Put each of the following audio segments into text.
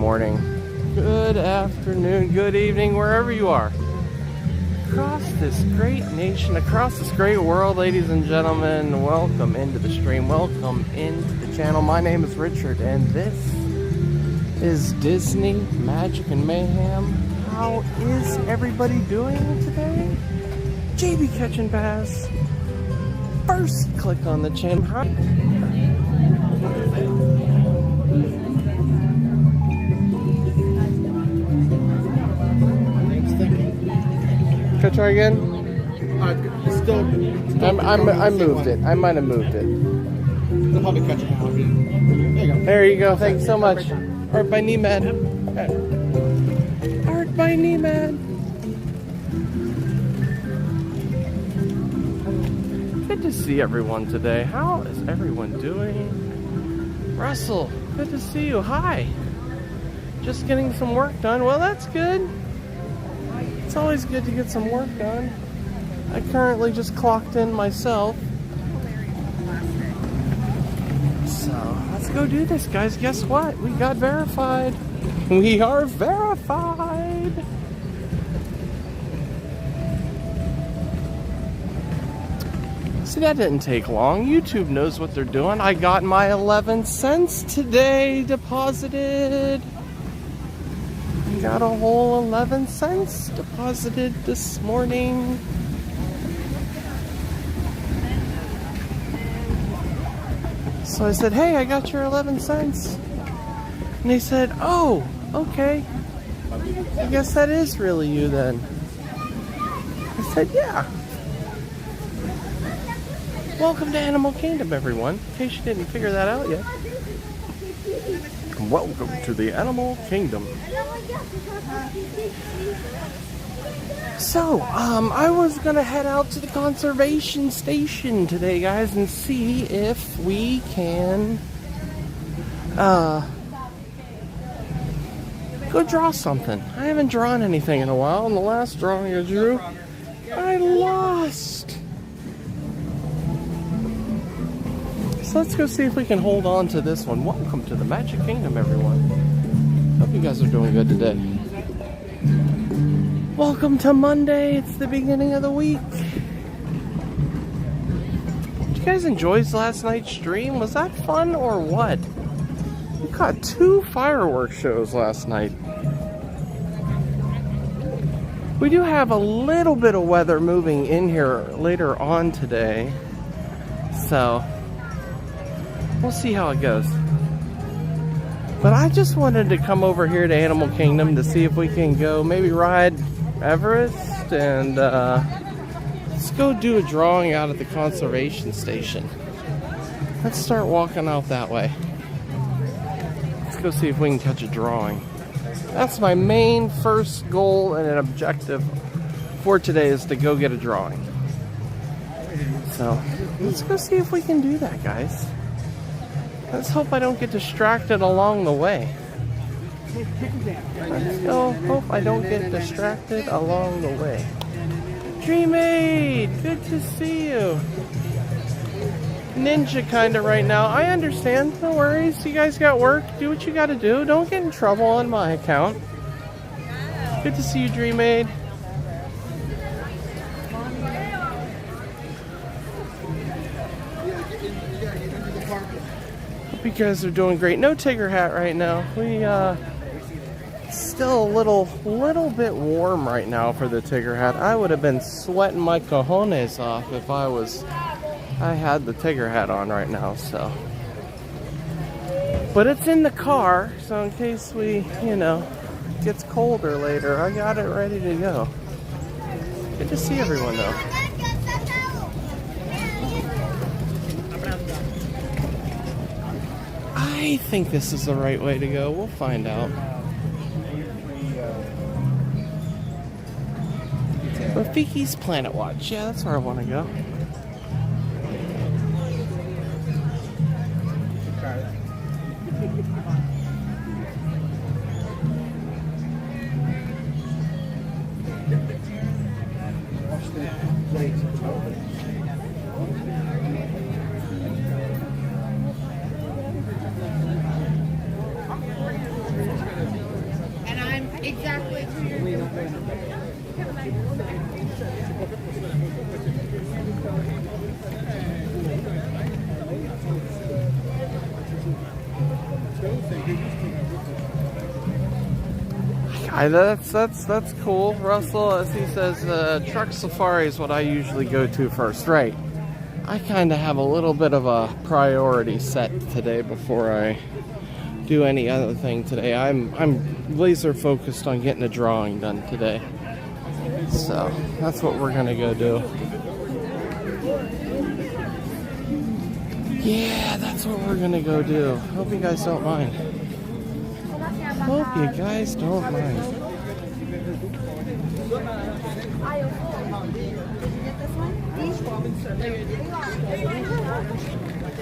morning, good afternoon, good evening, wherever you are. Across this great nation, across this great world, ladies and gentlemen, welcome into the stream, welcome into the channel. My name is Richard, and this is Disney Magic and Mayhem. How is everybody doing today? JB Catch and Pass. First, click on the channel. Can I try again? I moved it. I might have moved it. They'll probably catch it now. There you go. There you go. Thanks so much. Art by Neemad. Art by Neemad. Good to see everyone today. How is everyone doing? Russell, good to see you. Hi. Just getting some work done. Well, that's good. It's always good to get some work done. I currently just clocked in myself. So, let's go do this, guys. Guess what? We got verified. We are verified. See, that didn't take long. YouTube knows what they're doing. I got my 11 cents today deposited. Got a whole 11 cents deposited this morning. So I said, hey, I got your 11 cents. And they said, oh, okay. I guess that is really you then. I said, yeah. Welcome to Animal Kingdom, everyone. In case you didn't figure that out yet. Welcome to the Animal Kingdom. So, I was gonna head out to the conservation station today, guys, and see if we can, go draw something. I haven't drawn anything in a while, and the last drawing I drew, I lost. So let's go see if we can hold on to this one. Welcome to the Magic Kingdom, everyone. Hope you guys are doing good today. Welcome to Monday. It's the beginning of the week. Did you guys enjoy last night's stream? Was that fun or what? We caught 2 fireworks shows last night. We do have a little bit of weather moving in here later on today. So we'll see how it goes. But I just wanted to come over here to Animal Kingdom to see if we can go maybe ride Everest and let's go do a drawing out at the conservation station. Let's start walking out that way. Let's go see if we can catch a drawing. That's my main first goal and an objective for today, is to go get a drawing. So let's go see if we can do that, guys. Let's hope I don't get distracted along the way. Let's go hope I don't get distracted along the way. Dreamaid, good to see you. Ninja kinda right now. I understand, no worries. You guys got work, do what you gotta do. Don't get in trouble on my account. Good to see you, Dreamaid. You guys are doing great. No Tigger hat right now. We still a little bit warm right now for the Tigger hat. I would have been sweating my cojones off if I had the Tigger hat on right now, so. But it's in the car, so in case we, gets colder later, I got it ready to go. Good to see everyone though. I think this is the right way to go. We'll find out. Rafiki's Planet Watch. Yeah, that's where I want to go. Exactly. That's cool. Russell, as he says, truck safari is what I usually go to first. Right. I kind of have a little bit of a priority set today before I do any other thing today. I'm laser focused on getting a drawing done today. So that's what we're gonna go do. Yeah, that's what we're gonna go do. Hope you guys don't mind. Hope you guys don't mind.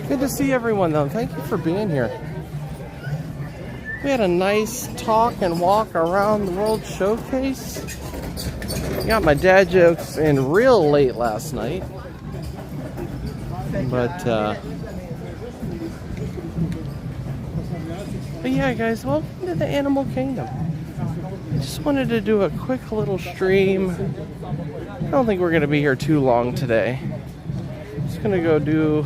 Good to see everyone though. Thank you for being here. We had a nice talk and walk around the World Showcase. Got my dad jokes in real late last night. But yeah, guys, welcome to the Animal Kingdom. Just wanted to do a quick little stream. I don't think we're gonna be here too long today. Just gonna go do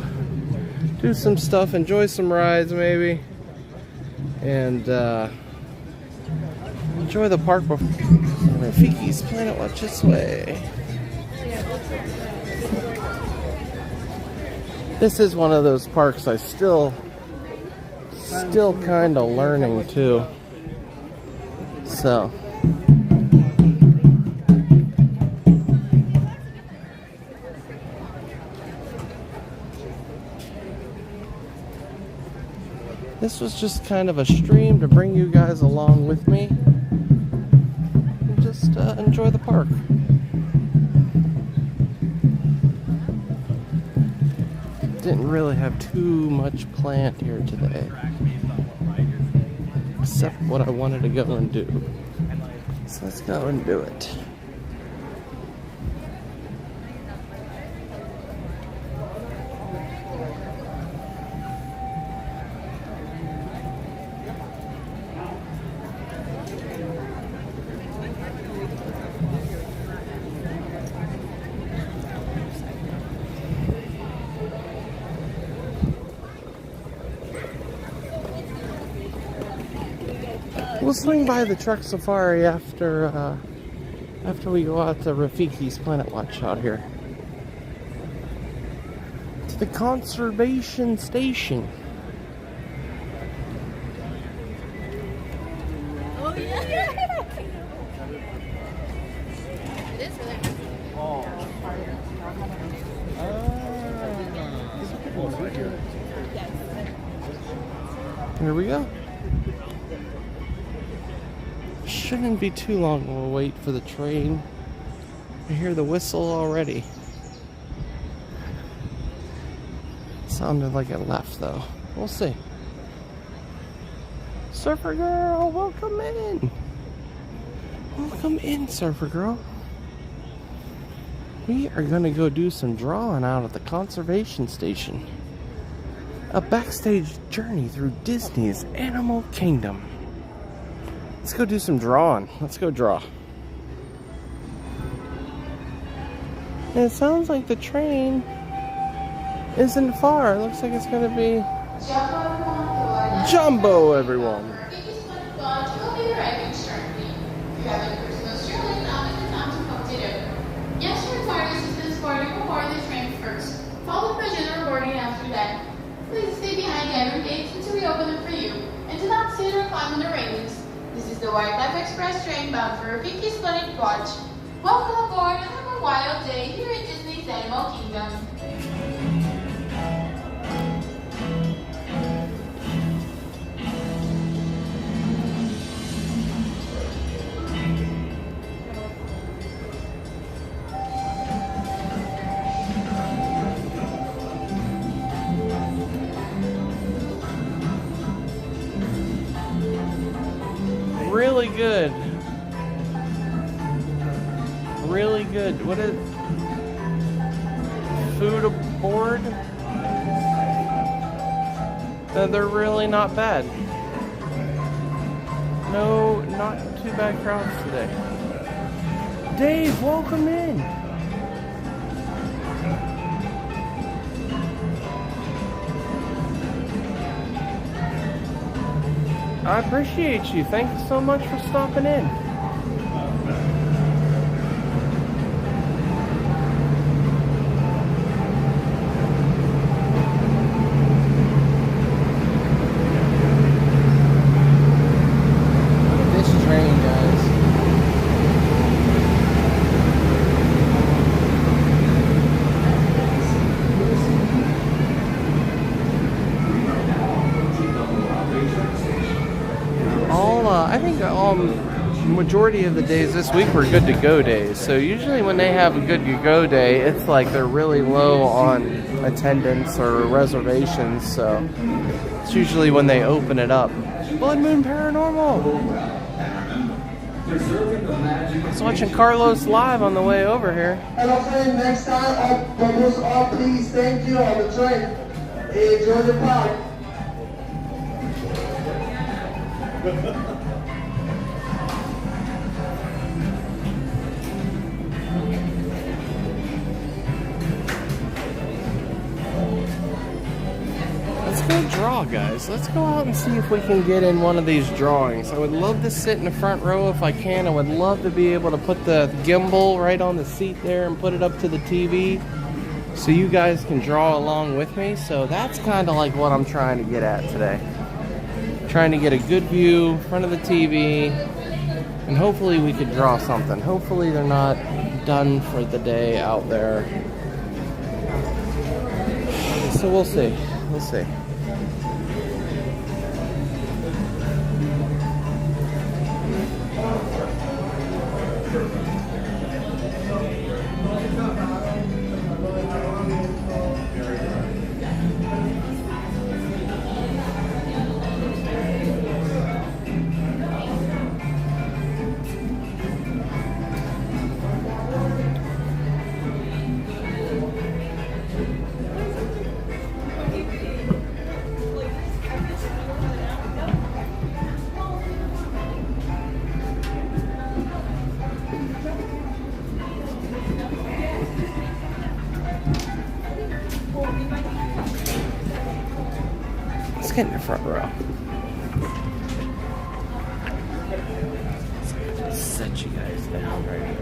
some stuff, enjoy some rides maybe, and enjoy the park before Rafiki's Planet Watch this way. This is one of those parks I still kind of learning too. So this was just kind of a stream to bring you guys along with me and just enjoy the park. Didn't really have too much planned here today, except what I wanted to go and do. So let's go and do it. We'll swing by the truck safari after we go out to Rafiki's Planet Watch out here. To the conservation station. Oh yeah. It is really nice. Here we go. Shouldn't be too long. We'll wait for the train. I hear the whistle already. Sounded like it left though. We'll see. Surfer girl, welcome in. Welcome in, Surfer girl. We are gonna go do some drawing out at the conservation station. A backstage journey through Disney's Animal Kingdom. Let's go do some drawing. Let's go draw. And it sounds like the train isn't far. It looks like it's gonna be Jumbo, everyone. Followed by general boarding after that. Please stay behind the iron gates until we open them for you, and do not sit or climb on the railings. This is the Wildlife Express train bound for Rafiki's Planet Watch. Welcome aboard and have a wild day here at Disney's Animal Kingdom. Really good. Really good. What is food aboard? They're really not bad. No not too bad crowds today. Dave, welcome in. I appreciate you. Thank you so much for stopping in. I think majority of the days this week were good to go days. So usually when they have a good to go day, it's like they're really low on attendance or reservations. So it's usually when they open it up. Blood Moon Paranormal. I was watching Carlos live on the way over here. Hello friend, next time almost all please thank you on the train. Enjoy the park. Let's go draw, guys. Let's go out and see if we can get in one of these drawings. I would love to sit in the front row if I can. I would love to be able to put the gimbal right on the seat there and put it up to the TV so you guys can draw along with me. So that's kind of like what I'm trying to get at today. Trying to get a good view in front of the TV, and hopefully we could draw something. Hopefully they're not done for the day out there. So we'll see. We'll see. Let's get in the front row. Let's set you guys down right here.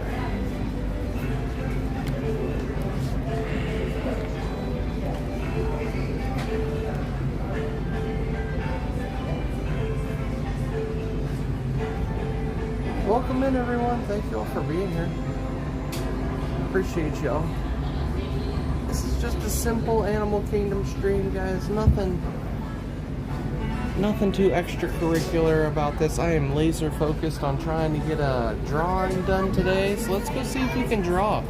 Welcome in, everyone. Thank you all for being here. Appreciate y'all. This is just a simple Animal Kingdom stream, guys. Nothing too extracurricular about this. I am laser focused on trying to get a drawing done today. So let's go see if we can draw.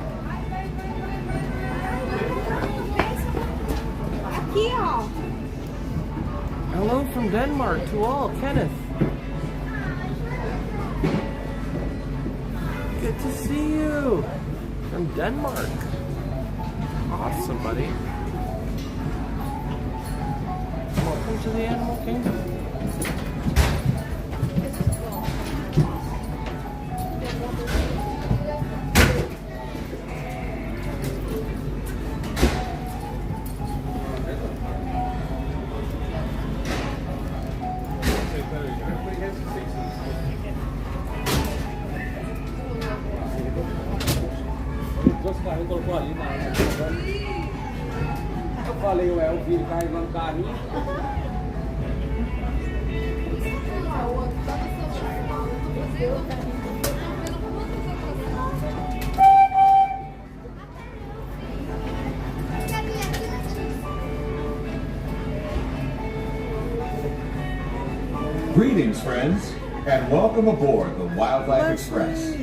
Hello from Denmark to all. Kenneth. Good to see you. From Denmark. Awesome, buddy. Welcome to the Animal Kingdom. Greetings, friends, and welcome aboard the Wildlife Express.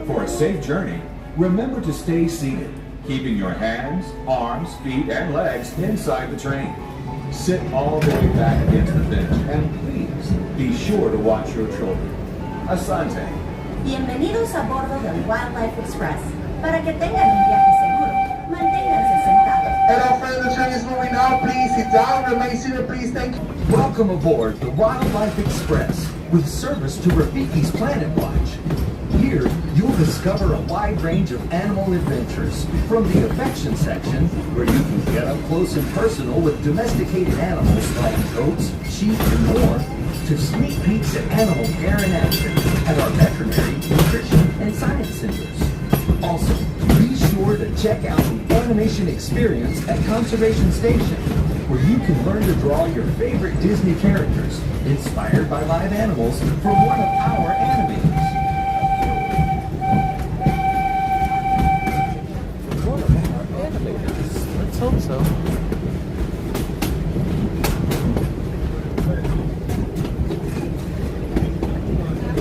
For a safe journey, remember to stay seated, keeping your hands, arms, feet, and legs inside the train. Sit all the way back against the bench, and please be sure to watch your children. Asante. Bienvenidos a bordo del Wildlife Express. Para que tengan un viaje seguro, manténganse sentados. Hello friend, the train is moving now. Please sit down, remain seated, please, thank you. Welcome aboard the Wildlife Express. with service to Rafiki's Planet Watch. Here, you'll discover a wide range of animal adventures, from the affection section, where you can get up close and personal with domesticated animals like goats, sheep, and more, to sneak peeks at animal care in action at our veterinary, nutrition, and science centers. Also, be sure to check out the animation experience at Conservation Station, where you can learn to draw your favorite Disney characters, inspired by live animals, from one of our animators. Let's hope so.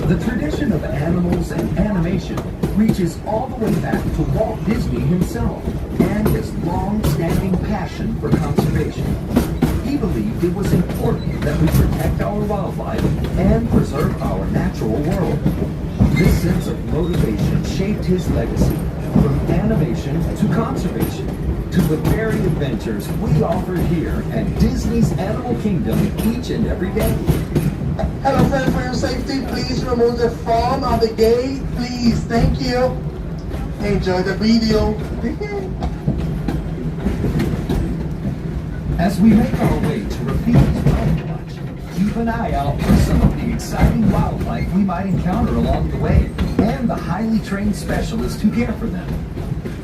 The tradition of animals and animation reaches all the way back to Walt Disney himself and his long-standing passion for conservation. He believed it was important that we protect our wildlife and preserve our natural world. This sense of motivation shaped his legacy, from animation to conservation, to the very adventures we offer here at Disney's Animal Kingdom each and every day. Hello, friend, for your safety, please remove the phone at the gate, please. Thank you. Enjoy the video. As we make our way to Rafiki's Planet Watch, keep an eye out for some of the exciting wildlife we might encounter along the way, and the highly trained specialists who care for them.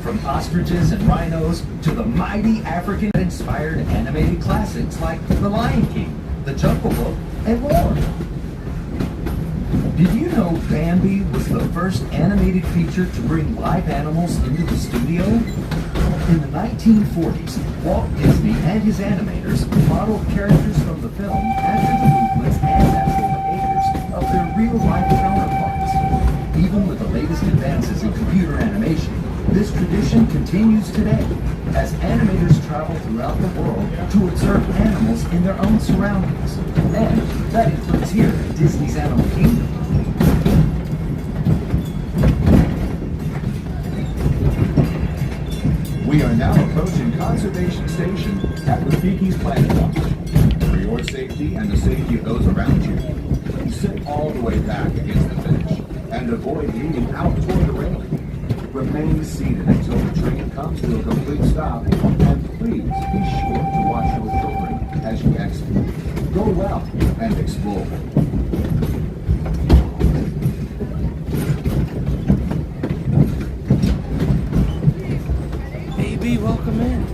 From ostriches and rhinos to the mighty African-inspired animated classics like The Lion King, The Jungle Book, and more. Did you know Bambi was the first animated feature to bring live animals into the studio? In the 1940s, Walt Disney and his animators modeled characters from the film after the movements and natural behaviors of their real-life counterparts. Even with the latest advances in computer animation, this tradition continues today, as animators travel throughout the world to observe animals in their own surroundings. And that includes here at Disney's Animal Kingdom. We are now approaching Conservation Station at Rafiki's Planet Watch. For your safety and the safety of those around you, sit all the way back against the finish and avoid leaning out toward the railing. Remain seated until the train comes to a complete stop, and please be sure to watch your children as you exit. Go well and explore. Baby, welcome in.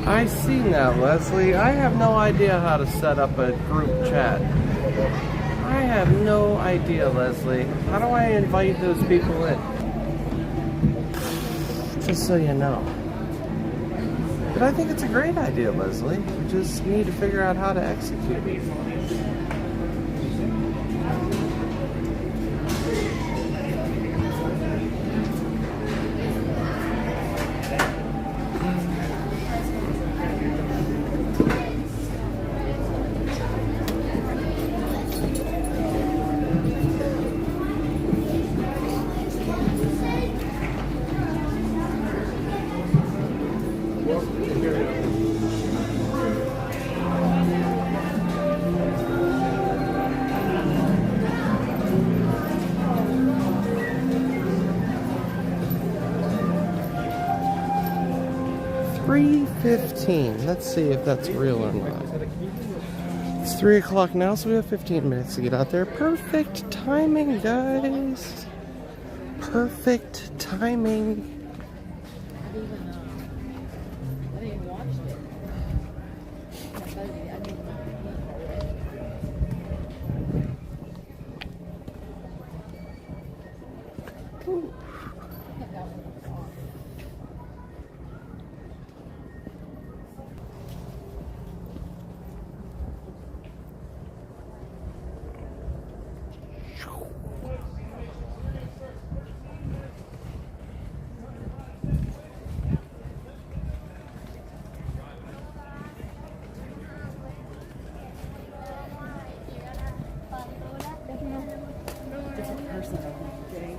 I see now, Leslie. I have no idea how to set up a group chat. I have no idea, Leslie. How do I invite those people in? Just so you know. But I think it's a great idea, Leslie. We just need to figure out how to execute it. Let's see if that's real or not. It's 3 o'clock now, so we have 15 minutes to get out there. Perfect timing, guys. Perfect timing. different person every day.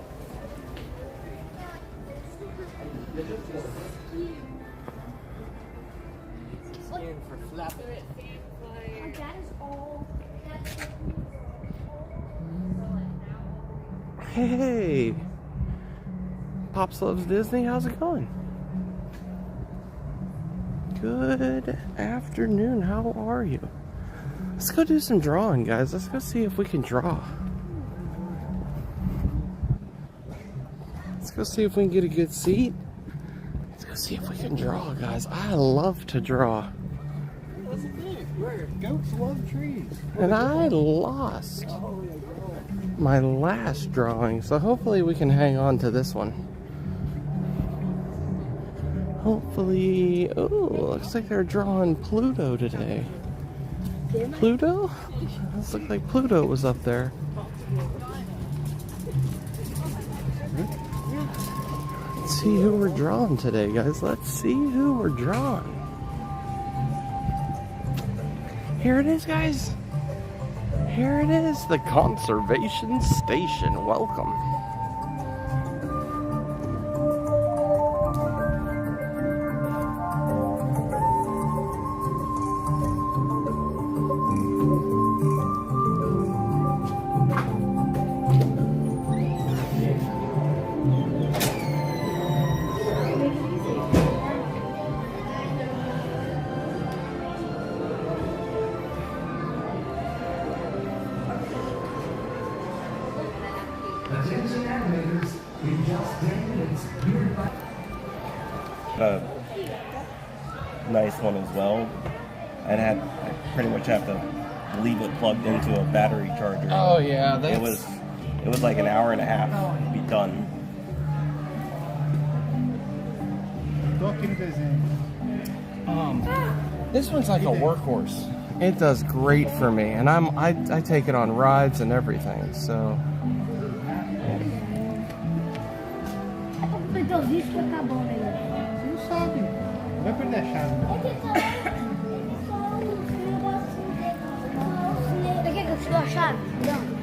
Skin for flapping. That is all. Hey, Pops Loves Disney, how's it going? Good afternoon, how are you? Let's go do some drawing, guys. Let's go see if we can draw. Let's go see if we can get a good seat. Let's go see if we can draw, guys. I love to draw. That's the thing. Where goats love trees. And I lost my last drawing, so hopefully we can hang on to this one. Hopefully, oh, looks like they're drawing Pluto today. Pluto? This looked like Pluto was up there. Let's see who we're drawing today, guys. Let's see who we're drawing. Here it is, guys. Here it is, the conservation station. Welcome. Nice one as well. I pretty much have to leave it plugged into a battery charger. Oh yeah, it was like an hour and a half to be done. This one's like a workhorse. It does great for me, and I take it on rides and everything. So. Vai perder a chave.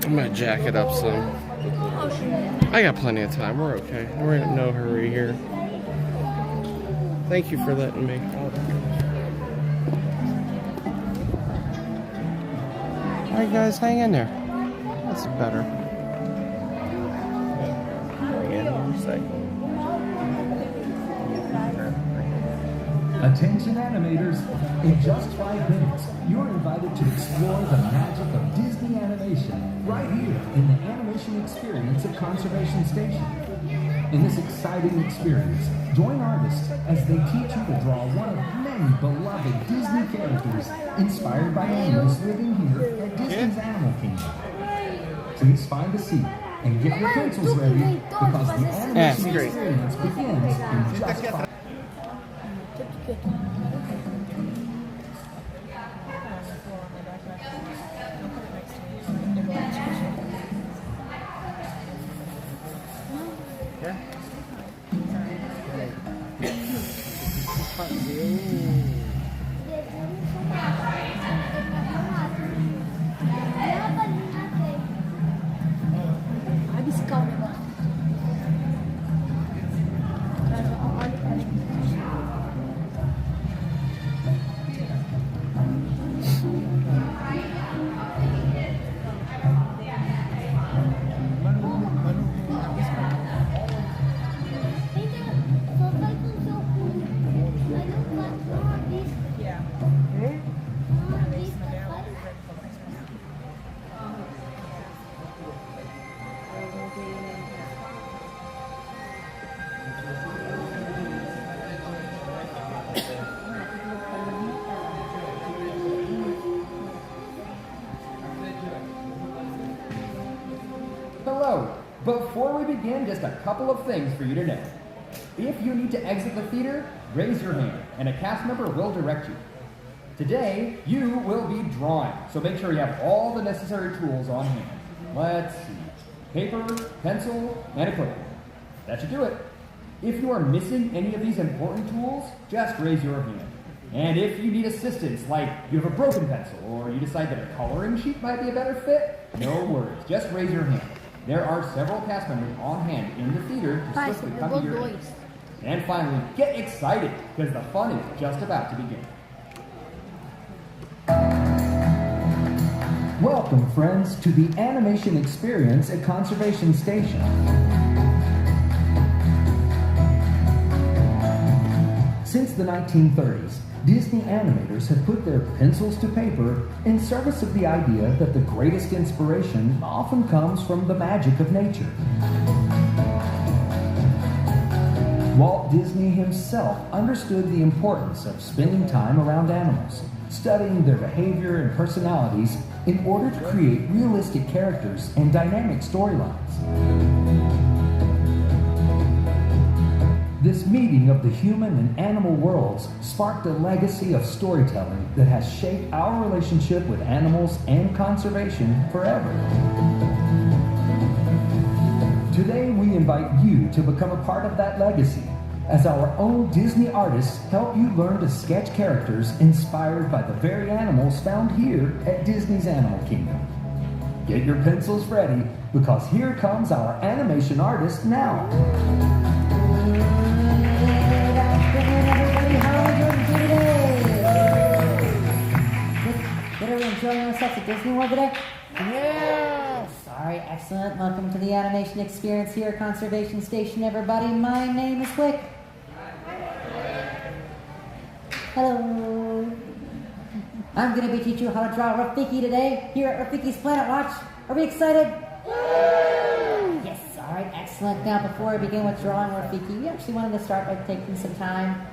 I'm gonna jack it up some. I got plenty of time. We're okay. We're in no hurry here. Thank you for letting me. Alright guys, hang in there. That's better. Attention animators, in just 5 minutes, you're invited to explore the magic of Disney animation right here in the Animation Experience at Conservation Station. In this exciting experience, join artists as they teach you to draw one of many beloved Disney characters inspired by animals living here at Disney's Animal Kingdom. Please find a seat and get your pencils ready because the Animation Experience begins in just 5 minutes. Hello. Before we begin, just a couple of things for you to know. If you need to exit the theater, raise your hand, and a cast member will direct you. Today, you will be drawing, so make sure you have all the necessary tools on hand. Let's see. Paper, pencil, and equipment. That should do it. If you are missing any of these important tools, just raise your hand. And if you need assistance, like you have a broken pencil, or you decide that a coloring sheet might be a better fit, no worries, just raise your hand. There are several cast members on hand in the theater to swiftly come to your aid. And finally, get excited, because the fun is just about to begin. Welcome, friends, to the animation experience at Conservation Station. Since the 1930s, Disney animators have put their pencils to paper in service of the idea that the greatest inspiration often comes from the magic of nature. Walt Disney himself understood the importance of spending time around animals, studying their behavior and personalities in order to create realistic characters and dynamic storylines. This meeting of the human and animal worlds sparked a legacy of storytelling that has shaped our relationship with animals and conservation forever. Today we invite you to become a part of that legacy as our own Disney artists help you learn to sketch characters inspired by the very animals found here at Disney's Animal Kingdom. Get your pencils ready, because here comes our animation artist now. Did everyone enjoy themselves at Disney World today? Yes! All right, excellent. Welcome to the animation experience here at Conservation Station, everybody. My name is Quick. Hello. I'm going to be teaching you how to draw Rafiki today here at Rafiki's Planet Watch. Are we excited? Yes, all right, excellent. Now, before I begin with drawing Rafiki, we actually wanted to start by taking some time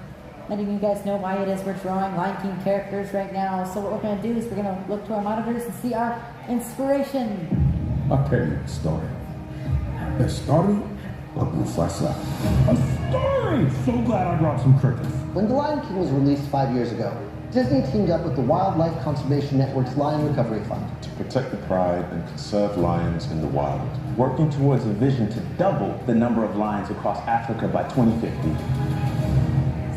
letting you guys know why it is we're drawing Lion King characters right now. So what we're going to do is we're going to look to our monitors and see our inspiration. I'll tell you a story. The story of Mufasa. A story! So glad I brought some crickets. When The Lion King was released 5 years ago, Disney teamed up with the Wildlife Conservation Network's Lion Recovery Fund to protect the pride and conserve lions in the wild, working towards a vision to double the number of lions across Africa by 2050.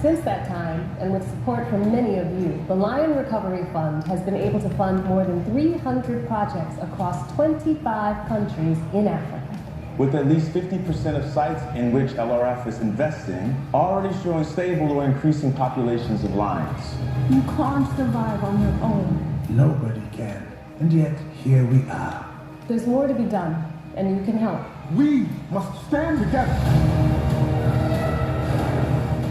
Since that time, and with support from many of you, the Lion Recovery Fund has been able to fund more than 300 projects across 25 countries in Africa. With at least 50% of sites in which LRF is investing already showing stable or increasing populations of lions. You can't survive on your own. Nobody can. And yet, here we are. There's more to be done, and you can help. We must stand together.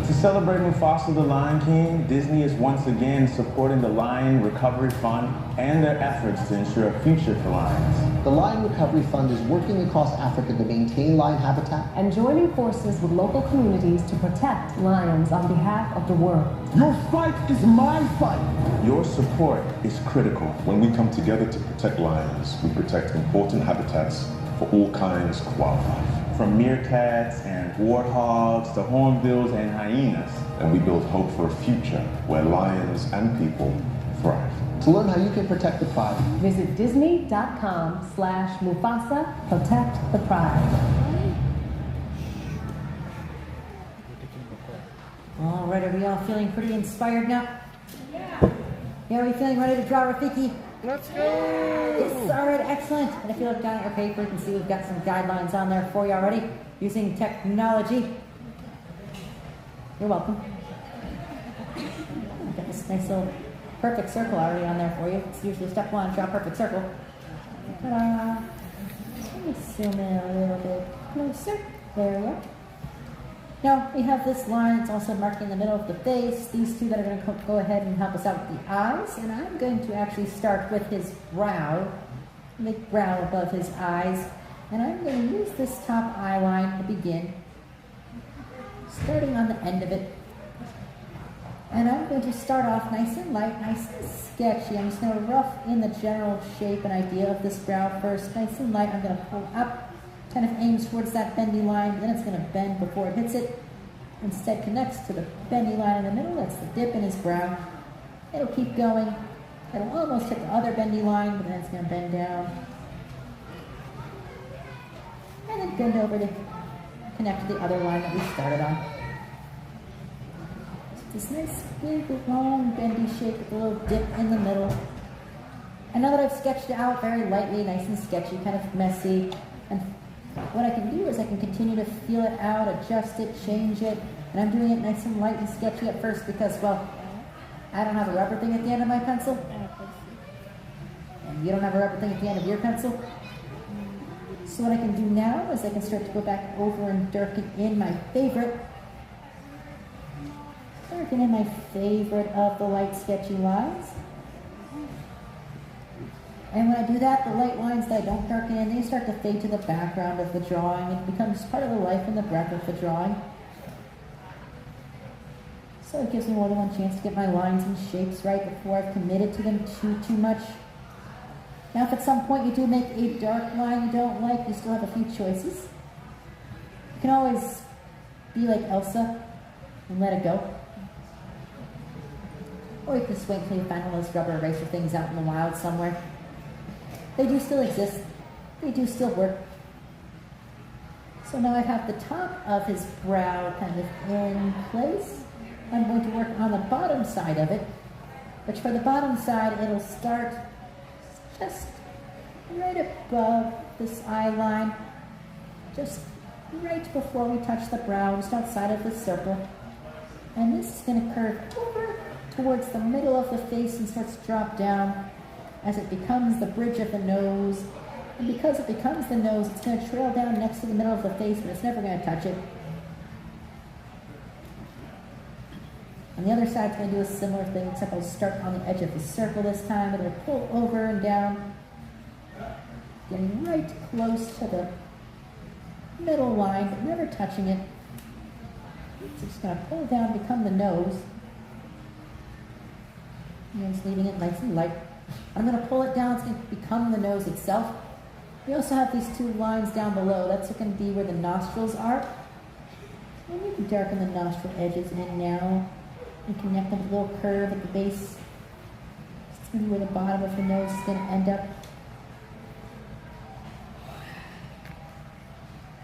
To celebrate Mufasa the Lion King, Disney is once again supporting the Lion Recovery Fund and their efforts to ensure a future for lions. The Lion Recovery Fund is working across Africa to maintain lion habitat and joining forces with local communities to protect lions on behalf of the world. Your fight is my fight. Your support is critical. When we come together to protect lions, we protect important habitats for all kinds of wildlife. From meerkats and warthogs to hornbills and hyenas. And we build hope for a future where lions and people thrive. To learn how you can protect the pride, visit disney.com/Mufasa Protect the Pride. All right, are we all feeling pretty inspired now? Yeah, are we feeling ready to draw Rafiki? Let's go! Yes, all right, excellent. And if you look down at your paper, you can see we've got some guidelines on there for you already, using technology. You're welcome. I've got this nice little perfect circle already on there for you. It's usually step one, draw a perfect circle. Ta-da! Let me zoom in a little bit closer. There we go. Now, we have this line, it's also marked in the middle of the face. These two that are going to go ahead and help us out with the eyes. And I'm going to actually start with his brow, the brow above his eyes. And I'm going to use this top eye line to begin, starting on the end of it. And I'm going to start off nice and light, nice and sketchy. I'm just going to rough in the general shape and idea of this brow first. Nice and light, I'm going to pull up. Kind of aims towards that bendy line, then it's going to bend before it hits it. Instead connects to the bendy line in the middle, that's the dip in his brow. It'll keep going. It'll almost hit the other bendy line, but then it's going to bend down. And then bend over to connect to the other line that we started on. This nice, big, long, bendy shape with a little dip in the middle. And now that I've sketched it out very lightly, nice and sketchy, kind of messy, And what I can do is I can continue to feel it out, adjust it, change it, and I'm doing it nice and light and sketchy at first because, well, I don't have a rubber thing at the end of my pencil. And you don't have a rubber thing at the end of your pencil. So what I can do now is I can start to go back over and darken in my favorite. Darken in my favorite of the light sketchy lines. And when I do that, the light lines that I don't darken in, they start to fade to the background of the drawing. It becomes part of the life and the breath of the drawing. So it gives me more than one chance to get my lines and shapes right before I've committed to them too much. Now if at some point you do make a dark line you don't like, you still have a few choices. You can always be like Elsa and let it go. Or you can just wait until you find one of those rubber eraser things out in the wild somewhere. They do still exist. They do still work. So now I have the top of his brow kind of in place. I'm going to work on the bottom side of it, which for the bottom side, it'll start just right above this eye line, just right before we touch the brow, just outside of the circle. And this is going to curve over towards the middle of the face and starts to drop down as it becomes the bridge of the nose. And because it becomes the nose, it's going to trail down next to the middle of the face, but it's never going to touch it. On the other side, it's going to do a similar thing, except I'll start on the edge of the circle this time. It'll pull over and down, getting right close to the middle line, but never touching it. So just going to pull down, become the nose. And just leaving it nice and light. I'm going to pull it down, it's going to become the nose itself. We also have these two lines down below. That's going to be where the nostrils are. And we can darken the nostril edges in now and connect them with a little curve at the base. It's going to be where the bottom of the nose is going to end up.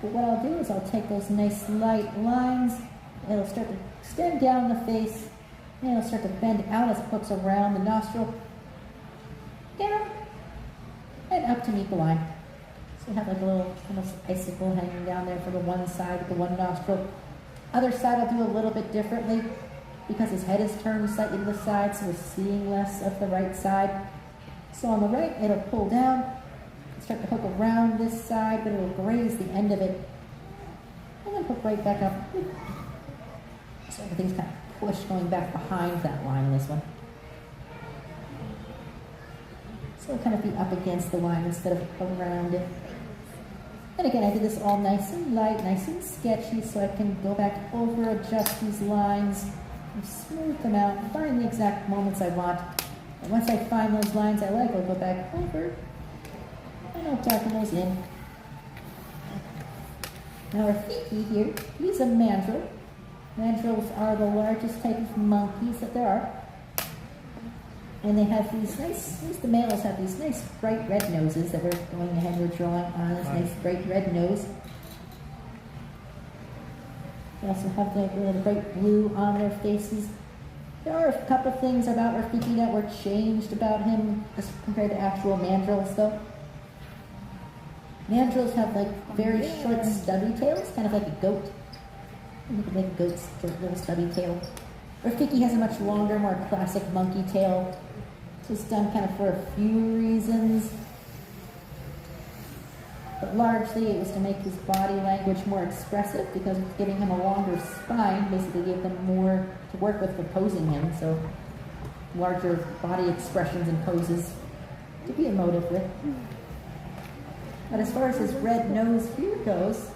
But what I'll do is I'll take those nice light lines. It'll start to extend down the face. And it'll start to bend out as it hooks around the nostril. Down and up to meet the line. So we have like a little almost icicle hanging down there for the one side with the one nostril. Other side I'll do a little bit differently because his head is turned slightly to the side, so we're seeing less of the right side. So on the right, it'll pull down, start to hook around this side, but it'll graze the end of it, and then hook right back up. So everything's kind of pushed going back behind that line in this one. So it'll kind of be up against the line instead of around it. And again, I did this all nice and light, nice and sketchy, so I can go back over, adjust these lines, and smooth them out, and find the exact moments I want. And once I find those lines I like, I'll go back over, and I'll darken those in. Now Rafiki here, he's a mandrill. Mandrills are the largest type of monkeys that there are. And they have these nice, at least the males have these nice bright red noses that we're going ahead and we're drawing on this nice bright red nose. They also have the bright blue on their faces. There are a couple things about Rafiki that were changed about him as compared to actual mandrills though. Mandrills have like very short stubby tails, kind of like a goat. You could make a goat's little stubby tail. Rafiki has a much longer, more classic monkey tail. So it's done kind of for a few reasons. But largely it was to make his body language more expressive because it's giving him a longer spine, basically gave them more to work with for posing him. So larger body expressions and poses to be emotive with. But as far as his red nose here goes,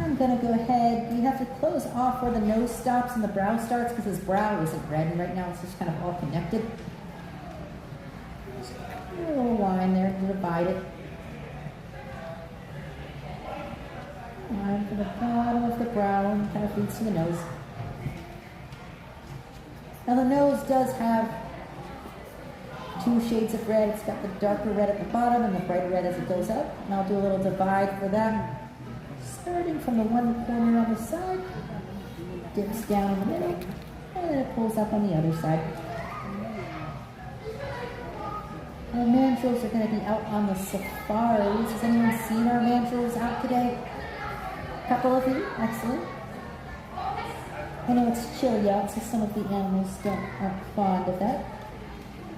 I'm going to go ahead, we have to close off where the nose stops and the brow starts because his brow isn't red and right now it's just kind of all connected. Just a little line there to divide it. Line for the bottom of the brow and kind of leads to the nose. Now the nose does have two shades of red. It's got the darker red at the bottom and the brighter red as it goes up. And I'll do a little divide for that. Starting from the one corner on the side, dips down in the middle, and then it pulls up on the other side. Our mandrills are going to be out on the safaris. Has anyone seen our mandrills out today? A couple of you? Excellent. I know it's chilly out, so some of the animals aren't fond of that.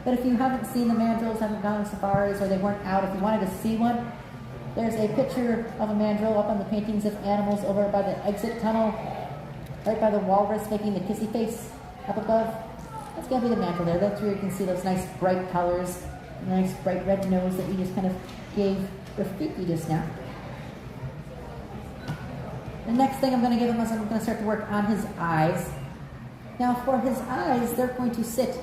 But if you haven't seen the mandrills, haven't gone on safaris, or they weren't out, if you wanted to see one, there's a picture of a mandrill up on the paintings of animals over by the exit tunnel, right by the walrus making the kissy face up above. That's going to be the mandrill there. That's where you can see those nice bright colors, the nice bright red nose that we just kind of gave Rafiki just now. The next thing I'm going to give him is I'm going to start to work on his eyes. Now for his eyes, they're going to sit,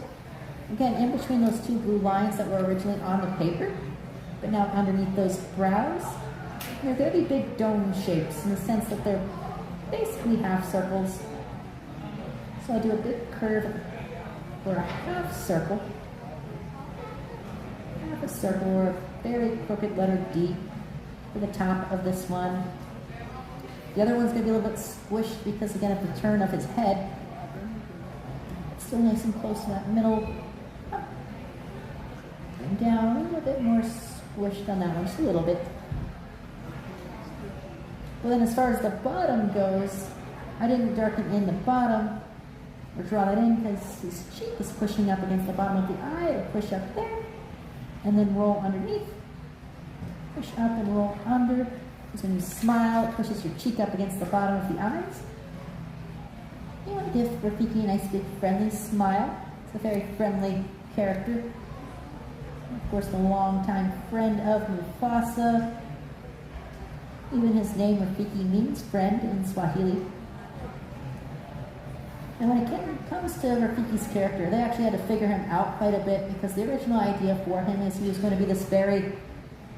again, in between those two blue lines that were originally on the paper, but now underneath those brows. They're going to be big dome shapes in the sense that they're basically half circles. So I'll do a big curve or a half circle. Half a circle or a very crooked letter D for the top of this one. The other one's going to be a little bit squished because, again, of the turn of his head. It's still nice and close to that middle. Up and down, a little bit more squished on that one, just a little bit. Well, then as far as the bottom goes, I didn't darken in the bottom or draw that in because his cheek is pushing up against the bottom of the eye. It'll push up there and then roll underneath. Push up and roll under. Because when you smile, it pushes your cheek up against the bottom of the eyes. You want to give Rafiki a nice big friendly smile. It's a very friendly character. Of course, the longtime friend of Mufasa. Even his name, Rafiki, means friend in Swahili. And when it comes to Rafiki's character, they actually had to figure him out quite a bit because the original idea for him is he was going to be this very,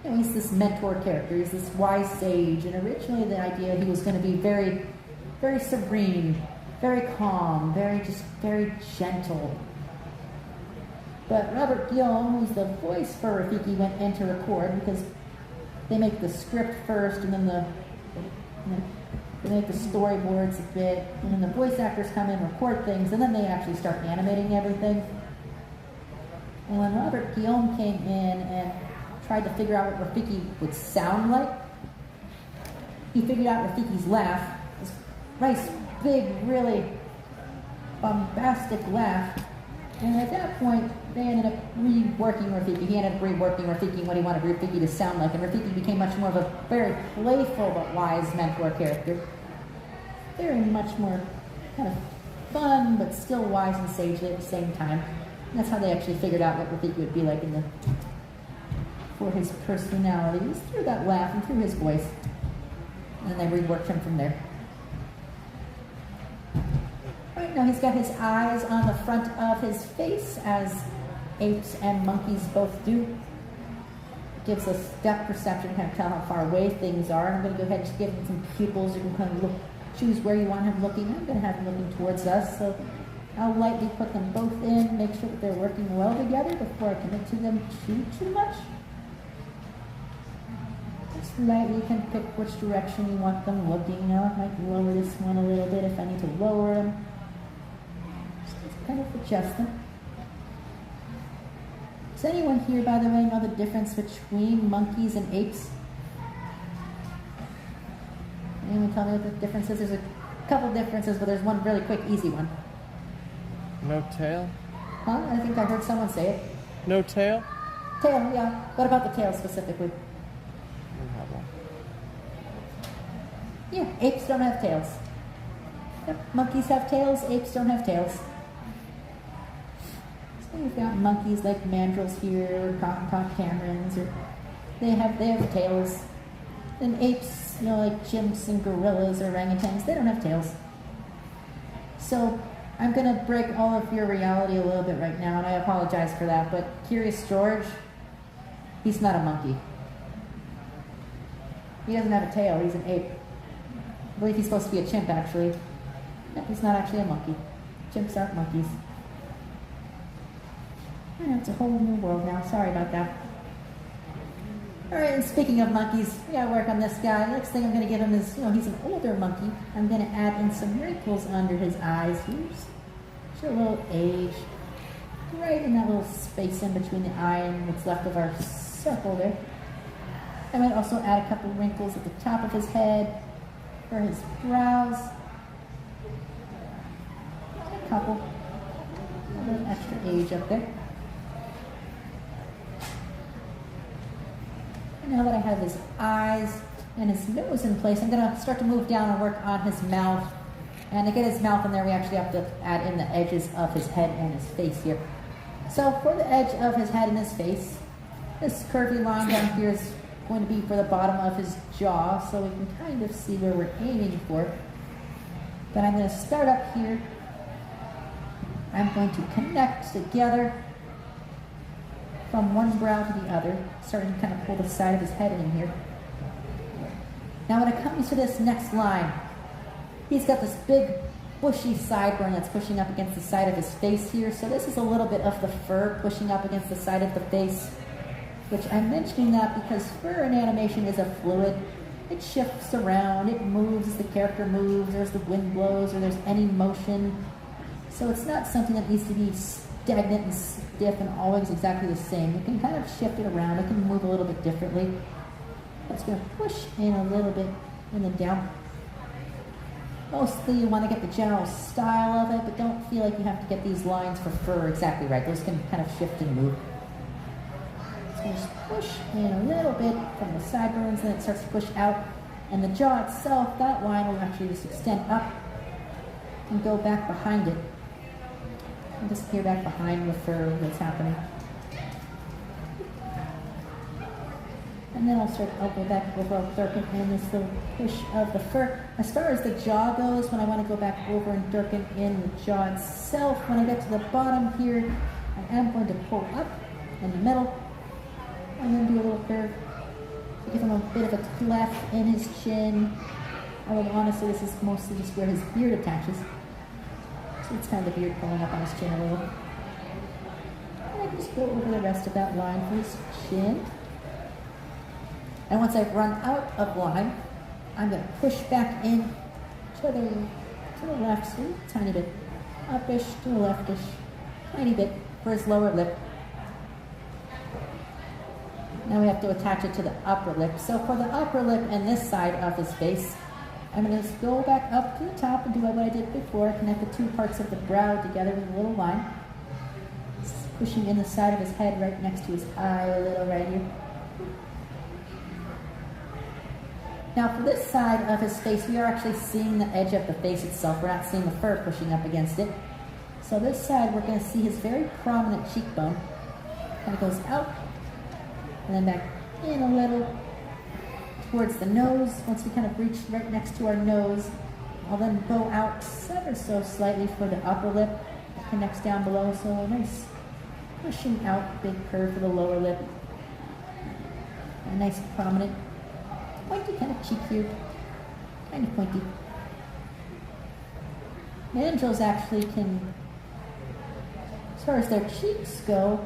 he's this mentor character, he's this wise sage, and originally the idea he was going to be very, very serene, very calm, very gentle. But Robert Guillaume, who's the voice for Rafiki, went in to record because they make the script first and then they make the storyboards a bit, and then the voice actors come in, record things, and then they actually start animating everything. And when Robert Guillaume came in and tried to figure out what Rafiki would sound like, he figured out Rafiki's laugh, this nice, big, really bombastic laugh. And at that point, they ended up reworking Rafiki. He ended up reworking Rafiki what he wanted Rafiki to sound like, and Rafiki became much more of a very playful but wise mentor character. Very much more kind of fun, but still wise and sage at the same time. And that's how they actually figured out what Rafiki would be like for his personality. It was through that laugh and through his voice. And then they reworked him from there. Right now he's got his eyes on the front of his face, as apes and monkeys both do. It gives us depth perception, kind of tell how far away things are. And I'm going to go ahead and just give him some pupils. You can kind of choose where you want him looking. I'm going to have him looking towards us, so I'll lightly put them both in, make sure that they're working well together before I commit to them too much. Just lightly can pick which direction you want them looking. Now I might lower this one a little bit if I need to lower them. Just kind of adjust them. Does anyone here, by the way, know the difference between monkeys and apes? Anyone tell me what the difference is? There's a couple differences, but there's one really quick, easy one. No tail? Huh? I think I heard someone say it. No tail? Tail, yeah. What about the tail specifically? Yeah, apes don't have tails. Yep, monkeys have tails, apes don't have tails. So you've got monkeys like mandrills here, or cotton-top camerons, or they have tails. And apes, like chimps and gorillas or orangutans, they don't have tails. So I'm going to break all of your reality a little bit right now, and I apologize for that, but Curious George, he's not a monkey. He doesn't have a tail, he's an ape. I believe he's supposed to be a chimp, actually. No, he's not actually a monkey. Chimps aren't monkeys. I know, it's a whole new world now. Sorry about that. Alright, and speaking of monkeys, we gotta work on this guy. Next thing I'm going to give him is, he's an older monkey. I'm going to add in some wrinkles under his eyes. Here's a little age. right in that little space in between the eye and what's left of our circle there. I might also add a couple wrinkles at the top of his head for his brows. A couple. A little extra age up there. And now that I have his eyes and his nose in place, I'm going to start to move down and work on his mouth. And to get his mouth in there, we actually have to add in the edges of his head and his face here. So for the edge of his head and his face, this curvy line down here is going to be for the bottom of his jaw, so we can kind of see where we're aiming for. But I'm going to start up here. I'm going to connect together from one brow to the other, starting to kind of pull the side of his head in here. Now when it comes to this next line, he's got this big bushy sideburn that's pushing up against the side of his face here. So this is a little bit of the fur pushing up against the side of the face, which I'm mentioning that because fur in animation is a fluid. It shifts around, it moves as the character moves, or as the wind blows, or there's any motion. So it's not something that needs to be stagnant and stiff and always exactly the same. You can kind of shift it around, it can move a little bit differently. It's going to push in a little bit and then down. Mostly you want to get the general style of it, but don't feel like you have to get these lines for fur exactly right. Those can kind of shift and move. So just push in a little bit from the sideburns, then it starts to push out. And the jaw itself, that line will actually just extend up and go back behind it. And disappear back behind the fur that's happening. And then I'll start, I'll go back over Durkin in this little push of the fur. As far as the jaw goes, when I want to go back over and Durkin in the jaw itself, when I get to the bottom here, I am going to pull up in the middle and then do a little curve to give him a bit of a cleft in his chin. Although honestly, this is mostly just where his beard attaches. So it's kind of the beard pulling up on his chin a little. And I just go over the rest of that line for his chin. And once I've run out of line, I'm going to push back in to the left, so a tiny bit, upish to the leftish, tiny bit for his lower lip. Now we have to attach it to the upper lip. So for the upper lip and this side of his face, I'm going to just go back up to the top and do what I did before, connect the two parts of the brow together with a little line. Just pushing in the side of his head right next to his eye a little right here. Now for this side of his face, we are actually seeing the edge of the face itself. We're not seeing the fur pushing up against it. So this side, we're going to see his very prominent cheekbone. Kind of goes out, and then back in a little towards the nose. Once we kind of reach right next to our nose, I'll then go out ever so slightly for the upper lip. It connects down below, so a nice pushing out, big curve for the lower lip. A nice prominent pointy kind of cheek here, kind of pointy. Mandrills actually can, as far as their cheeks go,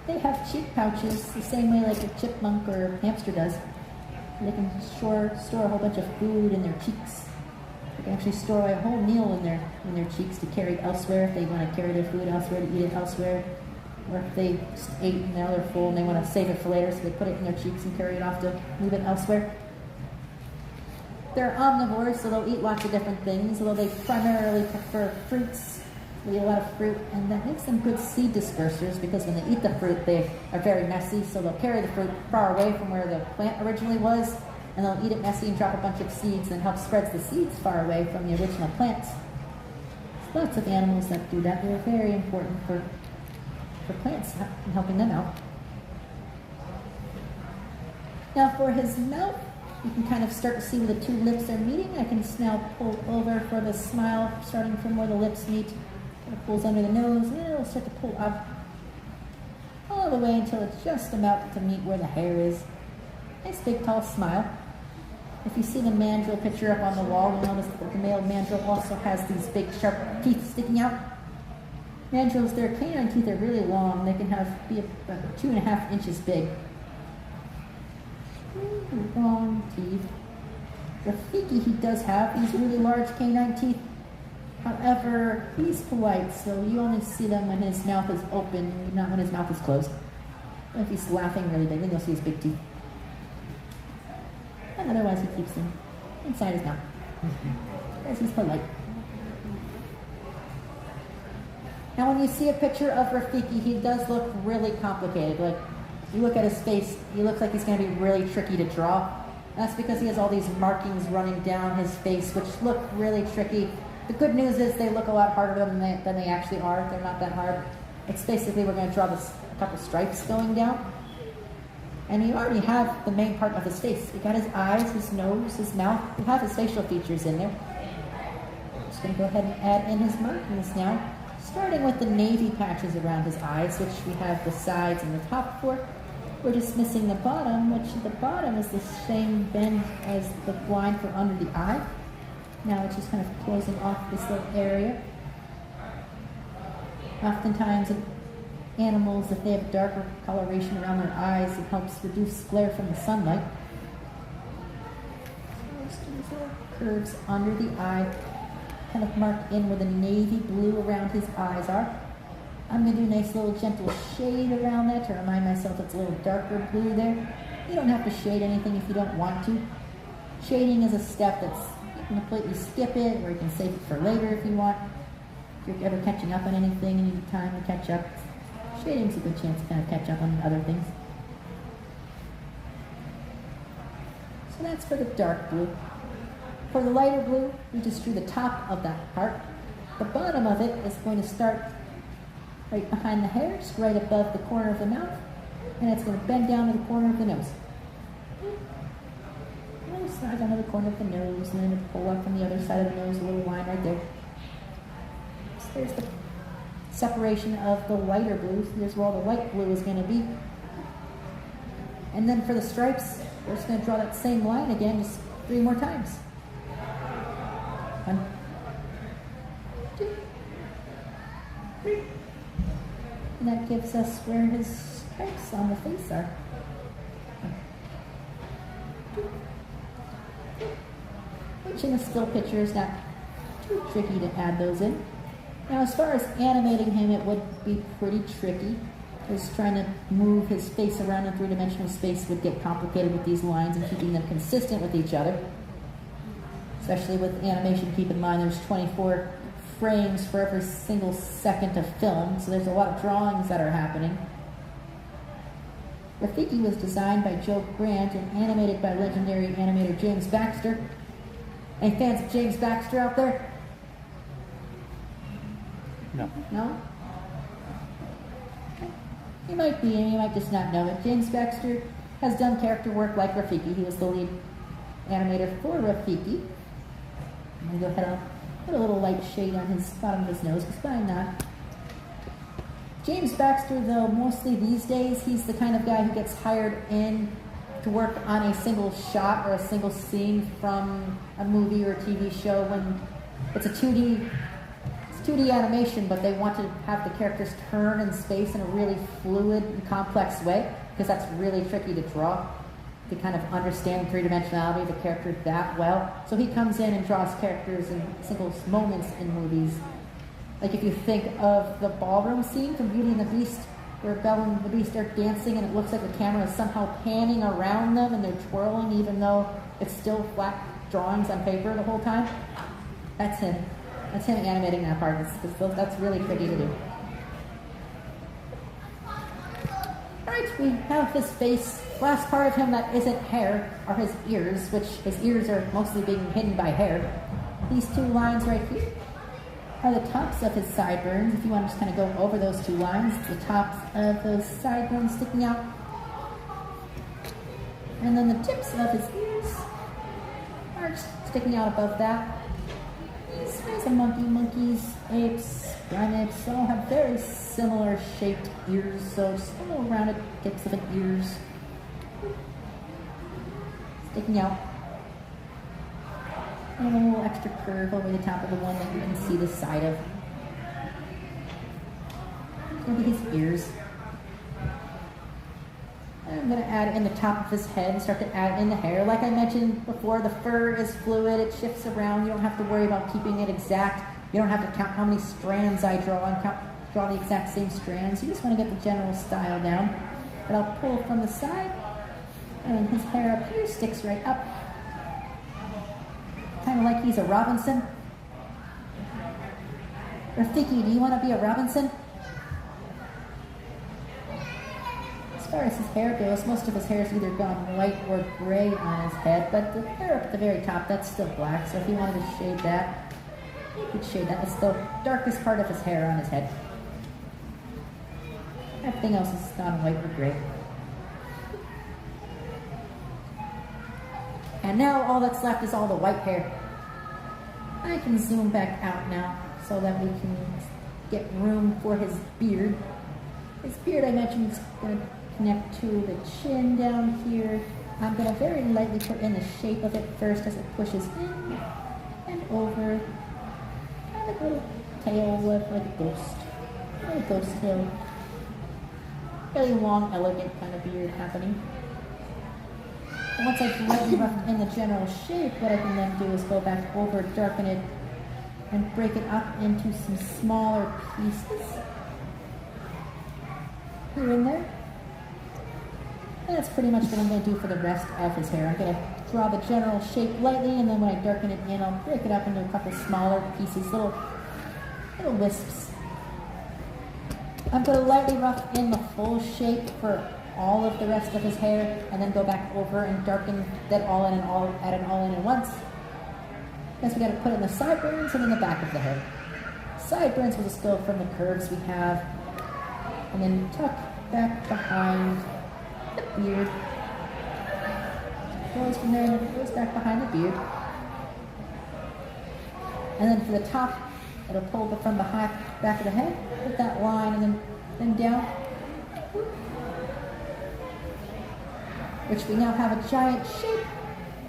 they have cheek pouches the same way like a chipmunk or a hamster does. They can store a whole bunch of food in their cheeks. They can actually store a whole meal in their cheeks to carry elsewhere if they want to carry their food elsewhere, to eat it elsewhere. Or if they just ate and now they're full and they want to save it for later, so they put it in their cheeks and carry it off to move it elsewhere. They're omnivores, so they'll eat lots of different things, although they primarily prefer fruits. They eat a lot of fruit, and that makes them good seed dispersers because when they eat the fruit, they are very messy, so they'll carry the fruit far away from where the plant originally was, and they'll eat it messy and drop a bunch of seeds and help spread the seeds far away from the original plants. There's lots of animals that do that. They're very important for plants and helping them out. Now for his mouth, you can kind of start to see where the two lips are meeting. I can now pull over for the smile, starting from where the lips meet. It pulls under the nose, and then it'll start to pull up all the way until it's just about to meet where the hair is. Nice big tall smile. If you see the mandrill picture up on the wall, you'll notice that the male mandrill also has these big sharp teeth sticking out. Mandrills, their canine teeth are really long. They can be about 2.5 inches big. Long teeth. Rafiki, he does have these really large canine teeth. However, he's polite, so you only see them when his mouth is open, not when his mouth is closed. If he's laughing really big, then you'll see his big teeth. And otherwise, he keeps them inside his mouth, because he's polite. Now, when you see a picture of Rafiki, he does look really complicated. Like, you look at his face, he looks like he's going to be really tricky to draw. That's because he has all these markings running down his face, which look really tricky. The good news is they look a lot harder than they actually are. They're not that hard. It's basically we're going to draw a couple stripes going down. And you already have the main part of his face. You got his eyes, his nose, his mouth. You have his facial features in there. I'm just going to go ahead and add in his markings now. Starting with the navy patches around his eyes, which we have the sides and the top for. We're just missing the bottom, which the bottom is the same bend as the line for under the eye. Now it's just kind of closing off this little area. Oftentimes in animals, if they have darker coloration around their eyes, it helps reduce glare from the sunlight. Just these little curves under the eye, kind of marked in where the navy blue around his eyes are. I'm going to do a nice little gentle shade around that to remind myself it's a little darker blue there. You don't have to shade anything if you don't want to. Shading is a step that's, you can completely skip it, or you can save it for later if you want. If you're ever catching up on anything and you need time to catch up, shading's a good chance to kind of catch up on other things. So that's for the dark blue. For the lighter blue, we just drew the top of that part. The bottom of it is going to start right behind the hairs, right above the corner of the mouth, and it's going to bend down to the corner of the nose. And slide down to the corner of the nose, and then it'll pull up from the other side of the nose, a little line right there. So there's the separation of the lighter blue. So there's where all the light blue is going to be. And then for the stripes, we're just going to draw that same line again, just 3 more times. 1, 2, 3. And that gives us where his stripes on the face are. 1, 2, 3. Which in a still picture is not too tricky to add those in. Now as far as animating him, it would be pretty tricky. Because trying to move his face around in 3-dimensional space would get complicated with these lines and keeping them consistent with each other. Especially with animation, keep in mind there's 24 frames for every single second of film, so there's a lot of drawings that are happening. Rafiki was designed by Joe Grant and animated by legendary animator James Baxter. Any fans of James Baxter out there? No. No? You might be, and you might just not know it. James Baxter has done character work like Rafiki. He was the lead animator for Rafiki. I'm going to go ahead and put a little light shade on his bottom of his nose, because why not? James Baxter, though, mostly these days, he's the kind of guy who gets hired in to work on a single shot or a single scene from a movie or a TV show when it's a 2D animation, but they want to have the characters turn in space in a really fluid and complex way, because that's really tricky to draw, to kind of understand the 3-dimensionality of the character that well. So he comes in and draws characters in single moments in movies. Like if you think of the ballroom scene from Beauty and the Beast, where Belle and the Beast are dancing and it looks like the camera is somehow panning around them and they're twirling even though it's still flat drawings on paper the whole time. That's him. That's him animating that part. That's really tricky to do. Alright, we have his face. Last part of him that isn't hair are his ears, which his ears are mostly being hidden by hair. These 2 lines right here are the tops of his sideburns. If you want to just kind of go over those 2 lines, the tops of those sideburns sticking out. And then the tips of his ears are sticking out above that. These guys are monkeys, apes, primates, all have very similar shaped ears, so just little rounded tips of the ears sticking out. And a little extra curve over the top of the one that you can see the side of. Maybe his ears. And I'm going to add in the top of his head and start to add in the hair. Like I mentioned before, the fur is fluid, it shifts around. You don't have to worry about keeping it exact. You don't have to count how many strands I draw and draw the exact same strands. You just want to get the general style down. But I'll pull from the side, and his hair up here sticks right up. Kind of like he's a Robinson. Rafiki, do you want to be a Robinson? As far as his hair goes, most of his hair is either gone white or gray on his head, but the hair up at the very top, that's still black, so if you wanted to shade that, you could shade that. It's the darkest part of his hair on his head. Everything else is gone white or gray. And now all that's left is all the white hair. I can zoom back out now so that we can get room for his beard. His beard, I mentioned, is going to connect to the chin down here. I'm going to very lightly put in the shape of it first as it pushes in and over. Kind of a little tail with like a ghost. A ghost tail. Really long, elegant kind of beard happening. And once I've lightly roughed in the general shape, what I can then do is go back over, darken it, and break it up into some smaller pieces. Here and there. And that's pretty much what I'm going to do for the rest of his hair. I'm going to draw the general shape lightly, and then when I darken it in, I'll break it up into a couple smaller pieces, little wisps. I'm going to lightly rough in the full shape for all of the rest of his hair, and then go back over and darken that all in and add it all in at once. Next we got to put in the sideburns and in the back of the head. Sideburns will just go from the curves we have, and then tuck back behind the beard. Goes from there and then goes back behind the beard. And then for the top, it'll pull from the back of the head, put that line, and then down. Which we now have a giant shape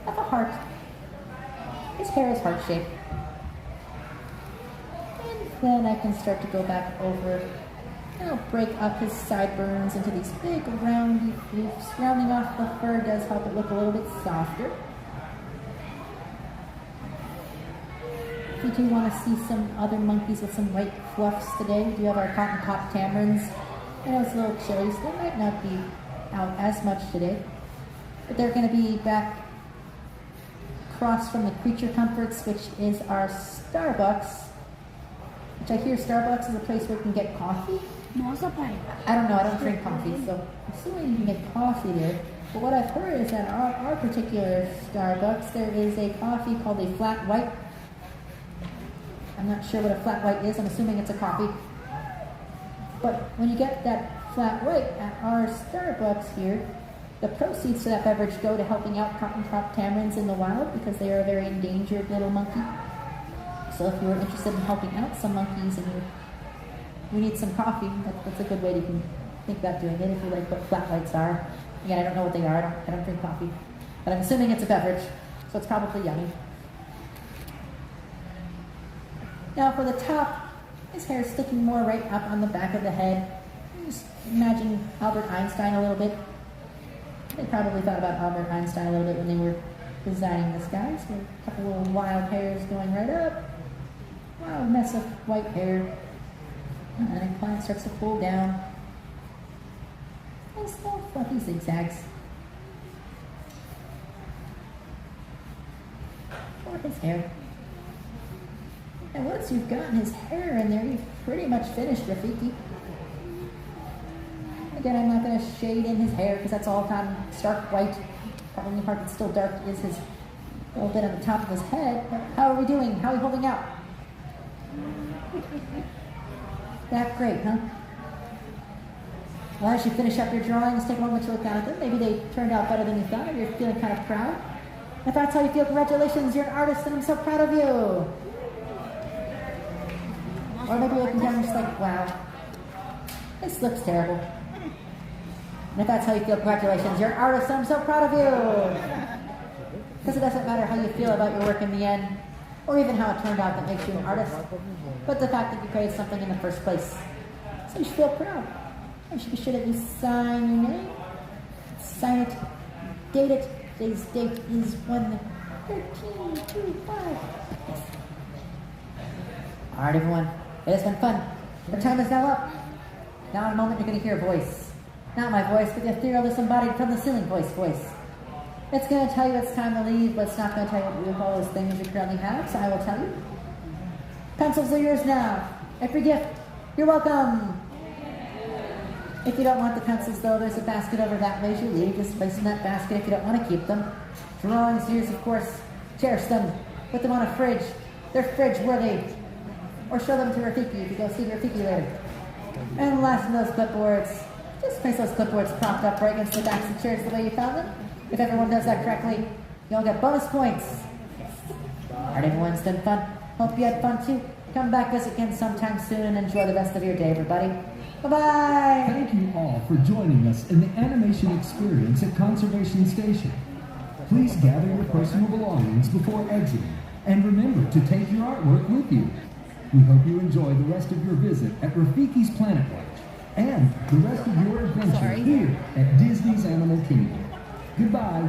of a heart. His hair is heart-shaped. And then I can start to go back over, and I'll break up his sideburns into these big roundy floofs. Rounding off the fur does help it look a little bit softer. If you do want to see some other monkeys with some white fluffs today, we do have our cotton top tamarins. I know it's a little chilly, so they might not be out as much today. But they're going to be back across from the Creature Comforts, which is our Starbucks. Which I hear Starbucks is a place where you can get coffee. I don't know, I don't drink coffee, so I'm assuming you can get coffee there. But what I've heard is that our particular Starbucks, there is a coffee called a flat white. I'm not sure what a flat white is, I'm assuming it's a coffee. But when you get that flat white at our Starbucks here, the proceeds to that beverage go to helping out cotton-top tamarins in the wild because they are a very endangered little monkey. So if you're interested in helping out some monkeys and you need some coffee, that's a good way to think about doing it if you like what flat whites are. Again, I don't know what they are. I don't drink coffee. But I'm assuming it's a beverage, so it's probably yummy. Now for the top, his hair is sticking more right up on the back of the head. Just imagine Albert Einstein a little bit. They probably thought about Albert Einstein a little bit when they were designing this guy. So a couple little wild hairs going right up. Wild mess of white hair. And then a plant starts to pull down. Nice little fluffy zigzags. For his hair. And once you've gotten his hair in there, you've pretty much finished Rafiki. Again, I'm not going to shade in his hair because that's all gone stark white. The only part that's still dark is his little bit on the top of his head. But how are we doing? How are we holding out? That great, huh? Well, as you finish up your drawings, take a moment to look down at them. Maybe they turned out better than you thought. You're feeling kind of proud. If that's how you feel, congratulations, you're an artist and I'm so proud of you. Or maybe looking down and just like, wow, this looks terrible. And if that's how you feel, congratulations, you're an artist and I'm so proud of you. Because it doesn't matter how you feel about your work in the end, or even how it turned out that makes you an artist, but the fact that you created something in the first place. So you should feel proud. You should be sure that you sign your name, sign it, date it. Today's date is 1/13/25. Yes. Alright everyone, it has been fun. The time is now up. Now in a moment you're going to hear a voice. Not my voice, but the ethereal disembodied from the ceiling voice. It's going to tell you it's time to leave, but it's not going to tell you what to do with all those things you currently have, so I will tell you. Pencils are yours now. A free gift. You're welcome. If you don't want the pencils though, there's a basket over that way as you leave. Just place in that basket if you don't want to keep them. Drawings yours, of course. Cherish them. Put them on a fridge. They're fridge worthy. Or show them to Rafiki if you go see Rafiki later. And last of those clipboards. Just place those clipboards propped up right against the backs of chairs the way you found them. If everyone does that correctly, you'll get bonus points. Alright everyone, it's been fun. Hope you had fun too. Come back us again sometime soon and enjoy the rest of your day, everybody. Bye-bye! Thank you all for joining us in the animation experience at Conservation Station. Please gather your personal belongings before exiting, and remember to take your artwork with you. We hope you enjoy the rest of your visit at Rafiki's Planet Watch, and the rest of your adventure here at Disney's Animal Kingdom. Goodbye.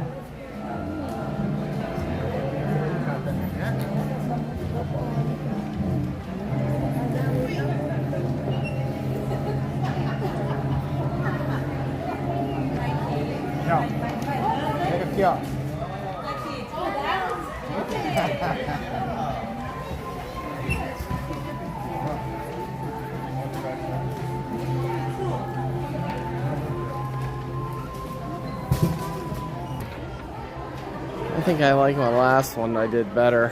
I think I like my last one. I did better.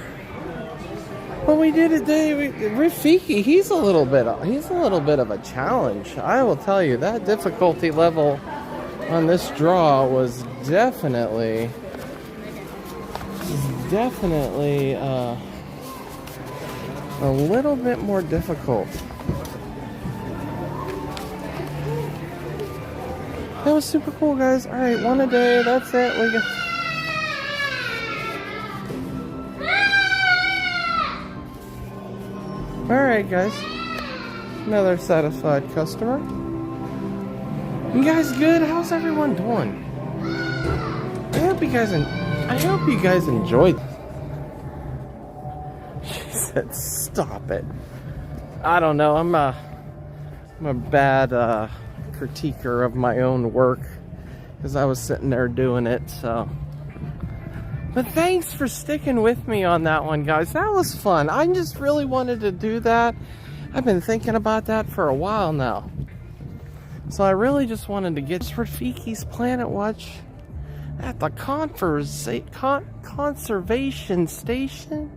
What we did today, Rafiki, he's a little bit of a challenge. I will tell you that difficulty level on this draw was definitely a little bit more difficult. That was super cool, guys. All right, one a day. That's it. We got. Alright guys, another satisfied customer. You guys good? How's everyone doing? I hope you guys enjoyed. She said stop it. I don't know, I'm a bad critiquer of my own work because I was sitting there doing it, so. But thanks for sticking with me on that one, guys. That was fun. I just really wanted to do that. I've been thinking about that for a while now. So I really just wanted to get Rafiki's Planet Watch at the conservation station.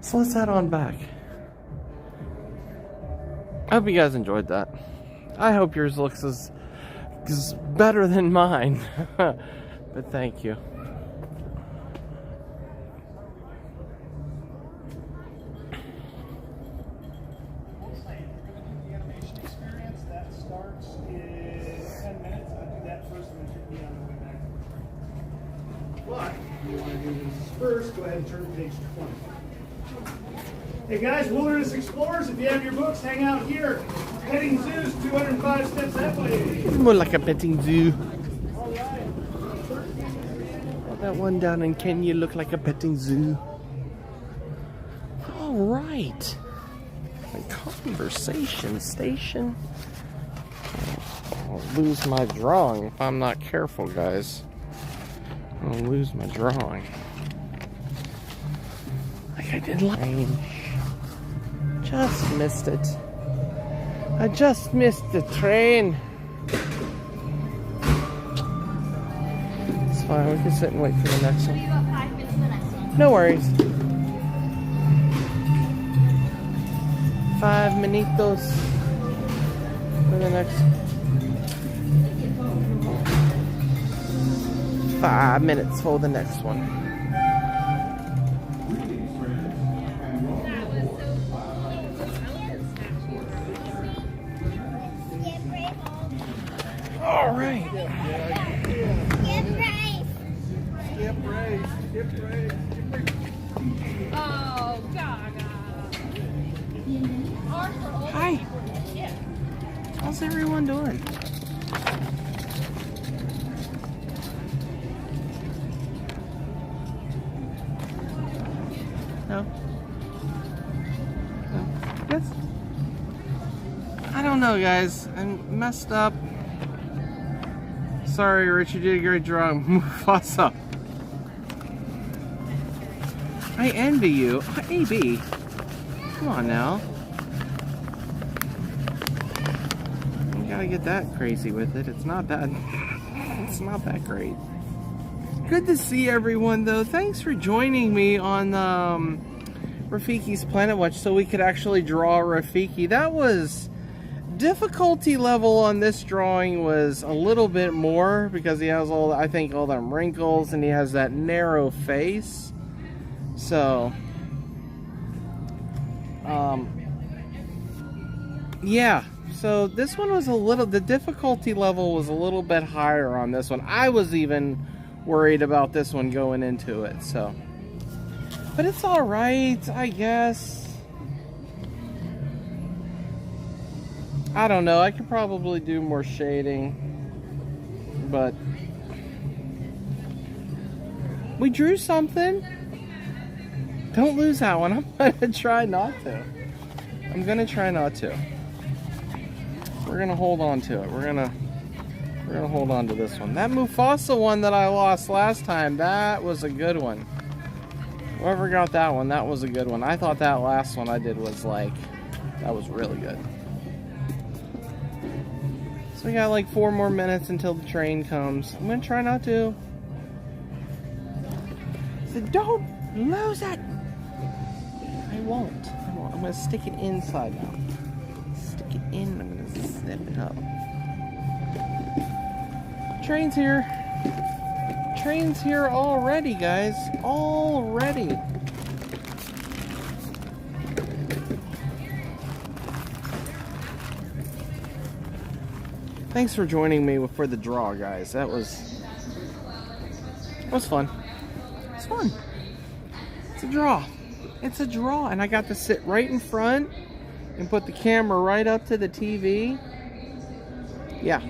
So let's head on back. I hope you guys enjoyed that. I hope yours looks as is better than mine. But thank you. The animation experience that starts in 10 minutes. I'll do that first and then should be on the way back. But if you want to do this first, go ahead and turn to page 20. Hey guys, Wilderness Explorers, if you have your books, hang out here. Petting Zoo's 205 steps that way. More like a petting zoo. That one down in Kenya looked like a petting zoo. Alright. A conversation station. I'll lose my drawing if I'm not careful, guys. I'll lose my drawing. Like I did range. Just missed it. I just missed the train. It's fine, we can sit and wait for the next one. You got 5 minutes for the next one. No worries. 5 minutos for the next 5 minutes for the next one. All right. Skip race. Oh, Gaga. Hi. How's everyone doing? know, guys. I messed up. Sorry, Rich, you did a great job. Mufasa. I envy you. AB. Come on now. You gotta get that crazy with it. It's not that great. Good to see everyone though. Thanks for joining me on Rafiki's Planet Watch so we could actually draw Rafiki. That was difficulty level on this drawing was a little bit more because he has all them wrinkles and he has that narrow face. So yeah, so this one was the difficulty level was a little bit higher on this one. I was even worried about this one going into it, so. But it's alright, I guess. I don't know, I could probably do more shading. But we drew something. Don't lose that one. I'm gonna try not to. We're gonna hold on to it. We're gonna hold on to this one. That Mufasa one that I lost last time, that was a good one. Whoever got that one, that was a good one. I thought that last one I did was that was really good. So we got like 4 more minutes until the train comes. I'm gonna try not to. So don't lose it. I won't. I'm gonna stick it inside now. Stick it in. I'm gonna zip it up. Train's here. Train's here already, guys. Already. Thanks for joining me for the draw, guys. That was fun. It's fun. It's a draw. It's a draw, and I got to sit right in front and put the camera right up to the TV. Yeah.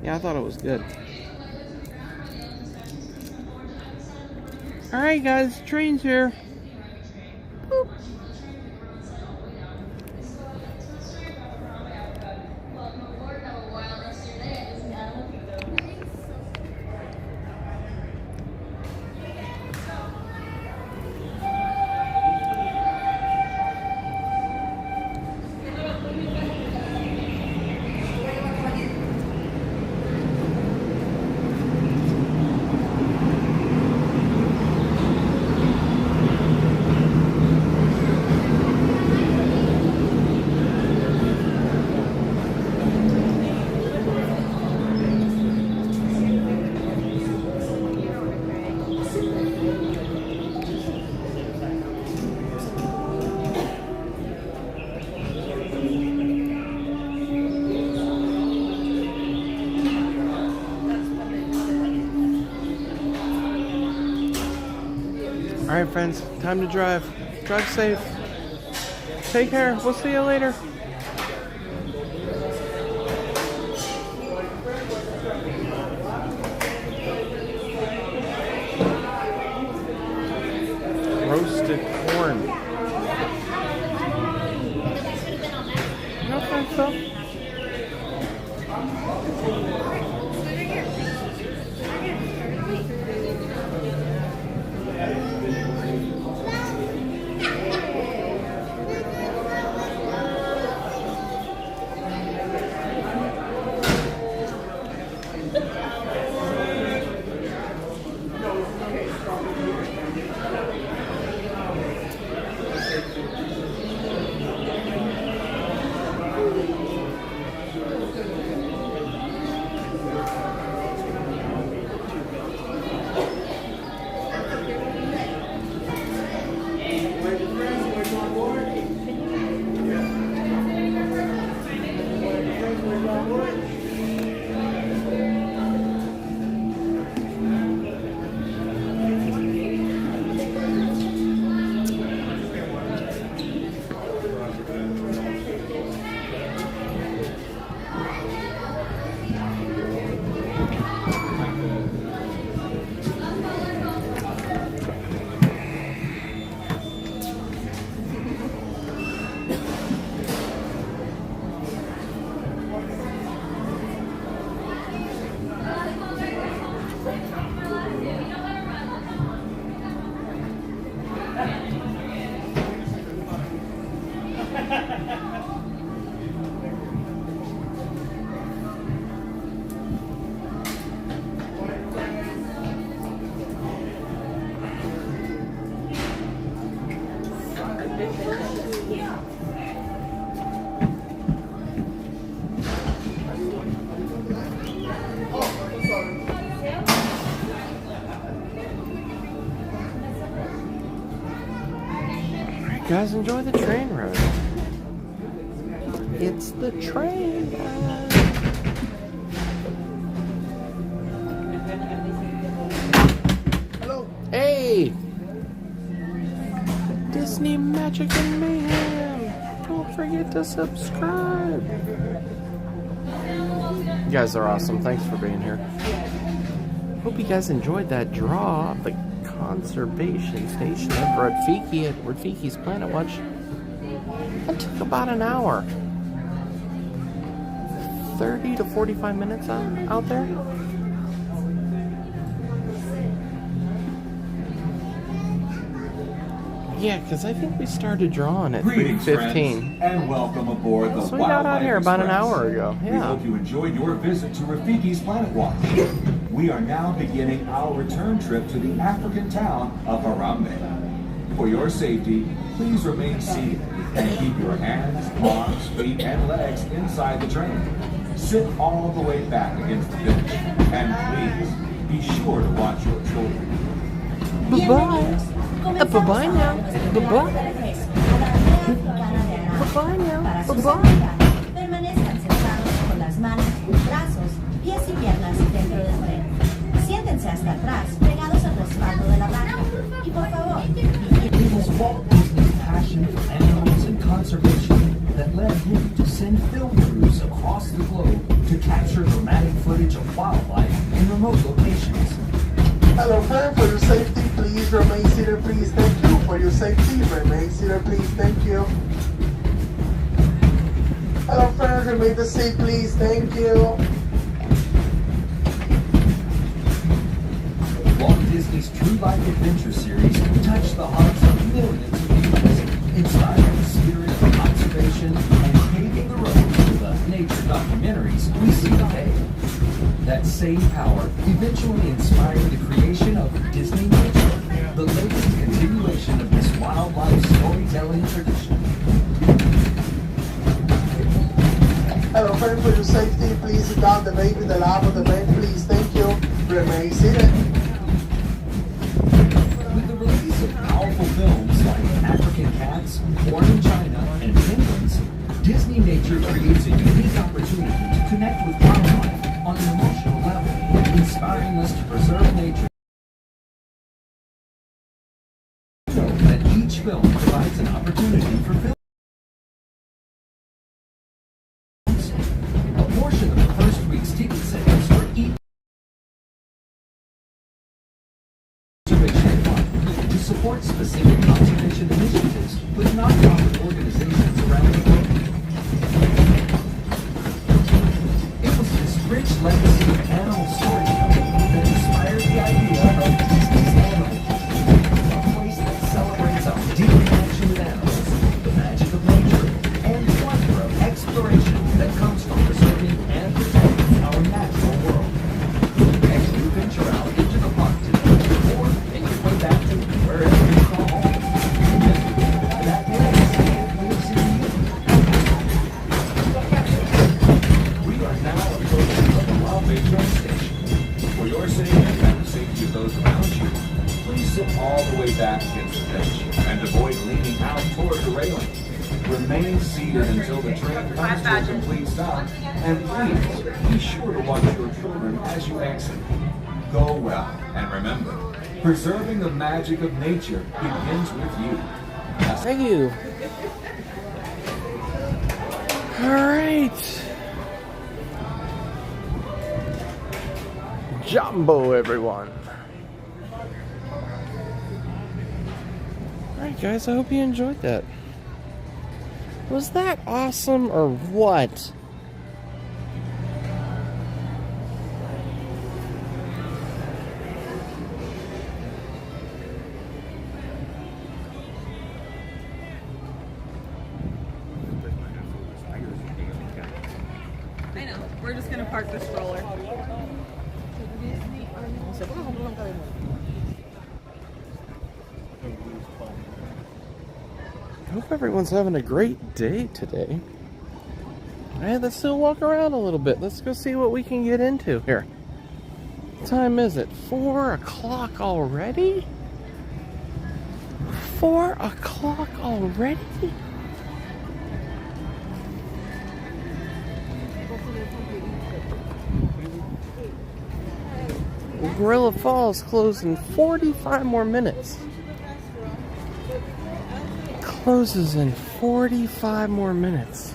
Yeah, I thought it was good. Alright guys, train's here. Boop. Alright friends, time to drive. Drive safe. Take care. We'll see you later. Roasted corn. You don't think so? guys enjoy the train ride. It's the train ride. Hello. Hey! Disney Magic and Mayhem! Don't forget to subscribe! You guys are awesome. Thanks for being here. Hope you guys enjoyed that draw of the conservation station of Rafiki at Rafiki's Planet Watch. That took about an hour. 30 to 45 minutes out there. Yeah, because I think we started drawing at 3:15. And welcome aboard the So we got out here about an hour ago. We Yeah. hope you enjoyed your visit to Rafiki's Planet Watch. We are now beginning our return trip to the African town of Harambe. For your safety, please remain seated and keep your hands, arms, feet, and legs inside the train. Sit all the way back against the bench. And please, be sure to watch your children. Bye-bye. Bye-bye now. Bye-bye. Bye-bye now. Bye-bye. Permanezcan sentados con las manos, brazos, pies y piernas dentro del tren. Siéntense hasta atrás, pegados al respaldo de la banca. Y por favor, It was Walt Disney's passion for animals and conservation that led him to send film crews across the globe to capture dramatic footage of wildlife in remote locations. Hello, friend. For your safety, please remain seated, please. Thank you. For your safety, remain seated, please. Thank you. Hello, friends. Remain the seat, please. Thank you. Walt Disney's True Life Adventure series touched the hearts of millions of viewers, inspiring the spirit of conservation and paving the road to the nature documentaries we see today. That same power eventually inspired the creation of Disney Nature, the latest continuation of this wildlife storytelling tradition. Hello, friend. For your safety, please sit down the baby in the lap of the bed, please. Thank you. Remain seated. With the release of powerful films like African Cats, Born in China, and Penguins, Disney Nature creates a unique opportunity to connect with wildlife on an emotional level, inspiring us to preserve nature. That each film provides an opportunity for films. A portion of the first week's ticket sales for each to support specific conservation initiatives with nonprofit organizations around the globe. It was this rich legacy of animal storytelling that inspired the idea of Disney's Animal Kingdom, a place that celebrates our deep connection with animals, the magic of nature, and the wonder of exploration that comes from preserving and protecting our natural world. As you venture out into the park today, or make your way back to wherever you call home, remember that legacy lives in you. We are now approaching the Harambe train station. For your safety and the safety of those around you, please sit all the way back against the bench and avoid leaning out toward the railing. Remain seated until the train comes to a complete stop, and please be sure to watch your children as you exit. Go well, and remember, preserving the magic of nature begins with you. Thank you. All right. Jumbo, everyone. All right, guys, I hope you enjoyed that. Was that awesome or what? I know. We're just gonna park the stroller. I hope everyone's having a great day today. Hey, let's still walk around a little bit. Let's go see what we can get into here. What time is it? 4 o'clock already? 4 o'clock already? Gorilla Falls closes in 45 more minutes. Closes in 45 more minutes.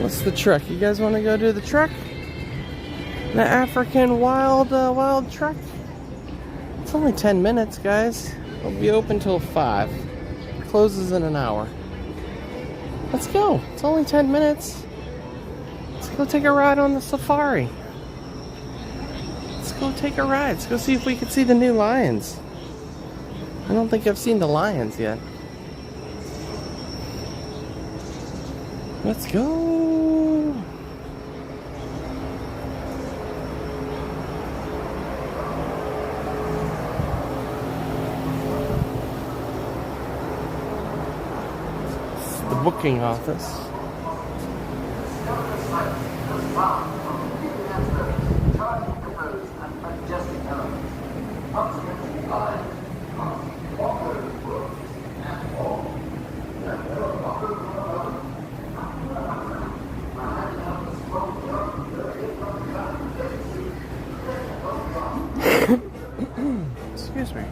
What's the trek? You guys want to go do the trek? The African wild trek? It's only 10 minutes, guys. It'll be open till 5. Closes in an hour. Let's go. It's only 10 minutes. Let's go take a ride on the safari. Let's go take a ride. Let's go see if we can see the new lions. I don't think I've seen the lions yet. Let's go. The booking office. Excuse me.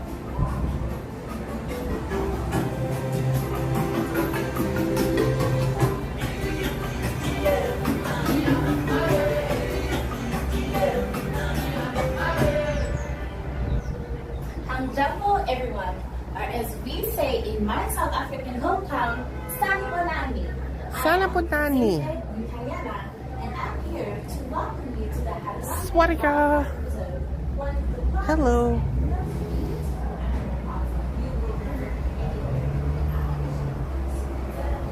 Everyone, or as we say in my South African hometown, Sanibonani. Sanibonani. And I'm here to welcome you to the Swadika. Hello.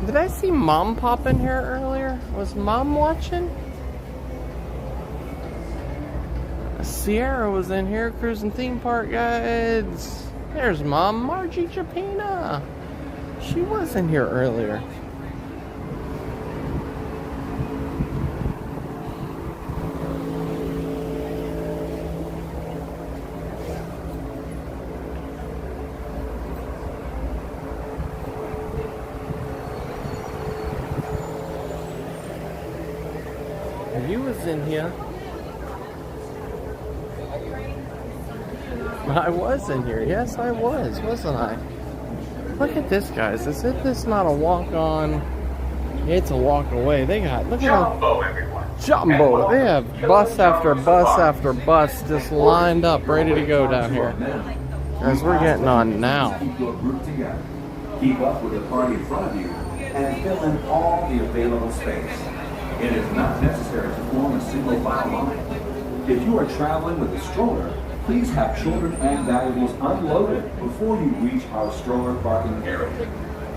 Did I see Mom pop in here earlier? Was Mom watching? Sierra was in here, cruising theme park guides. There's Mom, Margie Japina. She was in here earlier. You was in here. I was in here. Yes, I was, wasn't I? Look at this, guys. Is this not a walk-on? It's a walk away. They got, look at Jumbo, everyone. Jumbo. They have bus after bus after bus just lined up, ready to go down here. As we're getting on now. Keep your group together. Keep up with the party in front of you and fill in all the available space. It is not necessary to form a single file line. If you are traveling with a stroller, please have children and valuables unloaded before you reach our stroller parking area.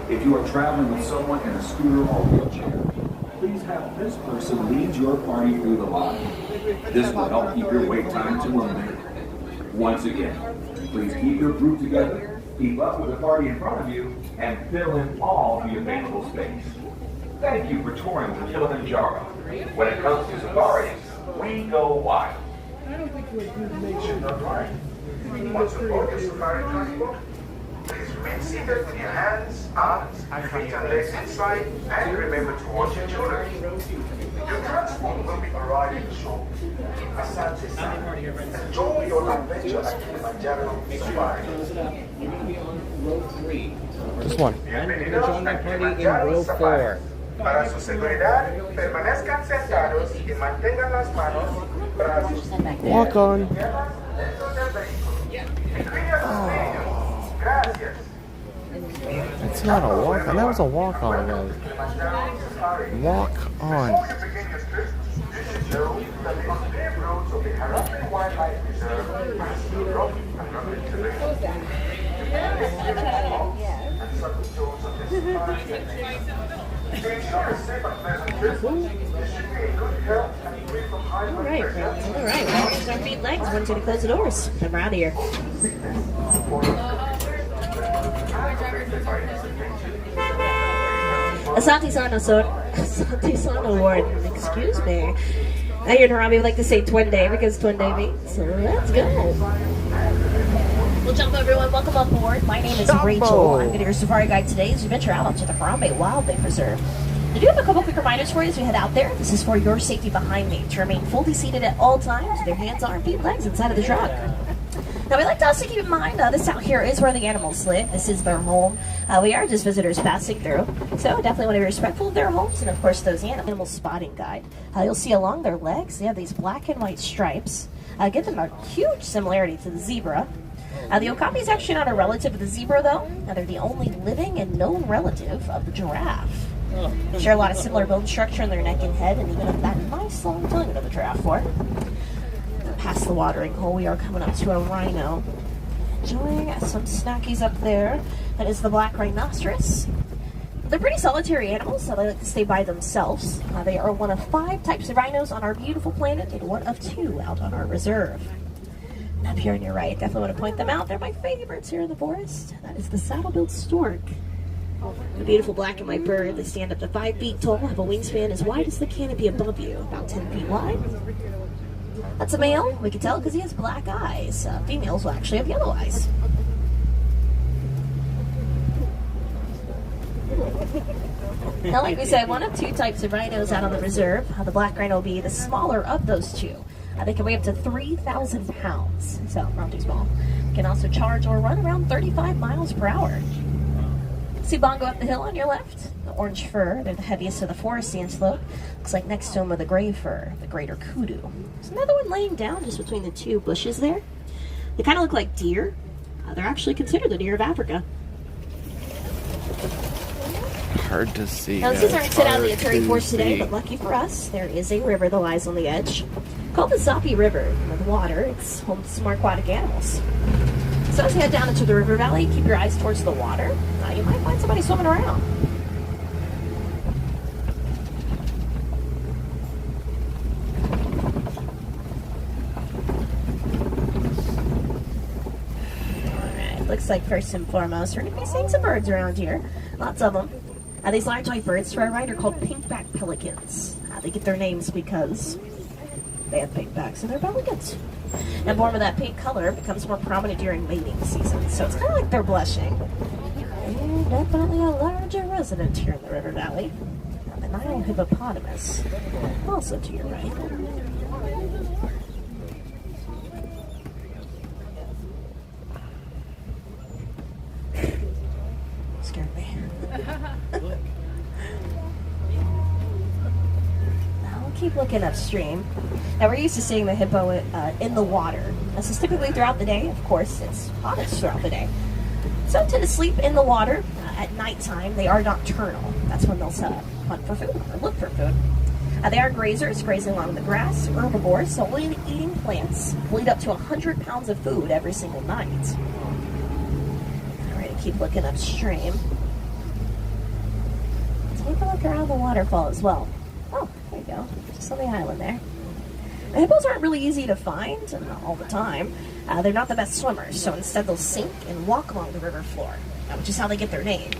If you are traveling with someone in a scooter or wheelchair, please have this person lead your party through the line. This will help keep your wait time to a minute. Once again, please keep your group together, keep up with the party in front of you, and fill in all the available space. Thank you for touring the Kilimanjaro. When it comes to safaris, we go wild. I don't think we're good to make sure. Not right. Want to board your safari transport? Please remain seated with your hands, arms, feet and legs inside, and remember to watch your children. Your transport will be arriving shortly. Asante San. Enjoy your adventure at Kilimanjaro Safari. Just one. Bienvenidos a Kilimanjaro Safari. Para su seguridad, permanezcan sentados y mantengan las manos, brazos, Walk on. Gracias. It's not a walk on. That was a walk on, guys. Walk on. Before you begin your trip, you should know that the paved roads of the Rafiki Wildlife Reserve pass through rocky and rugged terrain. And subtle tones of this safari technique. To ensure a safe and pleasant trip, you should Alright, friends. Alright, well, there's our feet, legs. One's gonna close the doors. Then we're out of here. Asante-san Award. Excuse me. I hear Narabi would like to say Twin Day because Twin Day means. So let's go. Well, jump everyone. Welcome on board. My name is Rachel. I'm going to be your safari guide today as we venture out onto the Harambe Wildlife Reserve. I do have a couple quick reminders for you as we head out there. This is for your safety behind me to remain fully seated at all times with your hands, arms, feet, legs inside of the truck. Now, we like to also keep in mind this out here is where the animals live. This is their home. We are just visitors passing through, so definitely want to be respectful of their homes and, of course, those animal spotting guide. You'll see along their legs, they have these black and white stripes. Give them a huge similarity to the zebra. The okapi is actually not a relative of the zebra, though. They're the only living and known relative of the giraffe. They share a lot of similar bone structure in their neck and head, and even that nice long tongue that the giraffe for. Past the watering hole, we are coming up to a rhino. Enjoying some snackies up there. That is the black rhinoceros. They're pretty solitary animals, so they like to stay by themselves. They are one of 5 types of rhinos on our beautiful planet and one of 2 out on our reserve. And up here on your right, definitely want to point them out. They're my favorites here in the forest. That is the saddle-billed stork. A beautiful black and white bird. They stand up to 5 feet tall, have a wingspan as wide as the canopy above you, about 10 feet wide. That's a male. We can tell because he has black eyes. Females will actually have yellow eyes. Now, like we said, one of 2 types of rhinos out on the reserve. The black rhino will be the smaller of those 2. They can weigh up to 3,000 pounds, so not too small. Can also charge or run around 35 miles per hour. See Bongo up the hill on your left? The orange fur, they're the heaviest of the forest antelope. Looks like next to him are the gray fur, the greater kudu. There's another one laying down just between the 2 bushes there. They kind of look like deer. They're actually considered the deer of Africa. Hard to see. Now, this is our exit out of the Aturi Forest today, but lucky for us, there is a river that lies on the edge called the Zapi River. The water, it's home to some aquatic animals. So as you head down into the river valley, keep your eyes towards the water. You might find somebody swimming around. Alright, looks like first and foremost, we're going to be seeing some birds around here. Lots of them. These large white birds for a rider called pinkback pelicans. They get their names because they have pink backs in their pelicans. And born with that pink color becomes more prominent during mating season. So it's kind of like they're blushing. And definitely a larger resident here in the river valley. The Nile hippopotamus, also to your right. Scared me. Keep looking upstream. Now, we're used to seeing the hippo in the water. This is typically throughout the day. Of course, it's hottest throughout the day. So tend to sleep in the water. At nighttime, they are nocturnal. That's when they'll hunt for food or look for food. They are grazers, grazing along the grass, herbivores, so only eating plants. Will eat up to 100 pounds of food every single night. All right, keep looking upstream. Take a look around the waterfall as well. Oh, there you go. Just on the island there. The hippos aren't really easy to find all the time. They're not the best swimmers, so instead they'll sink and walk along the river floor, which is how they get their name.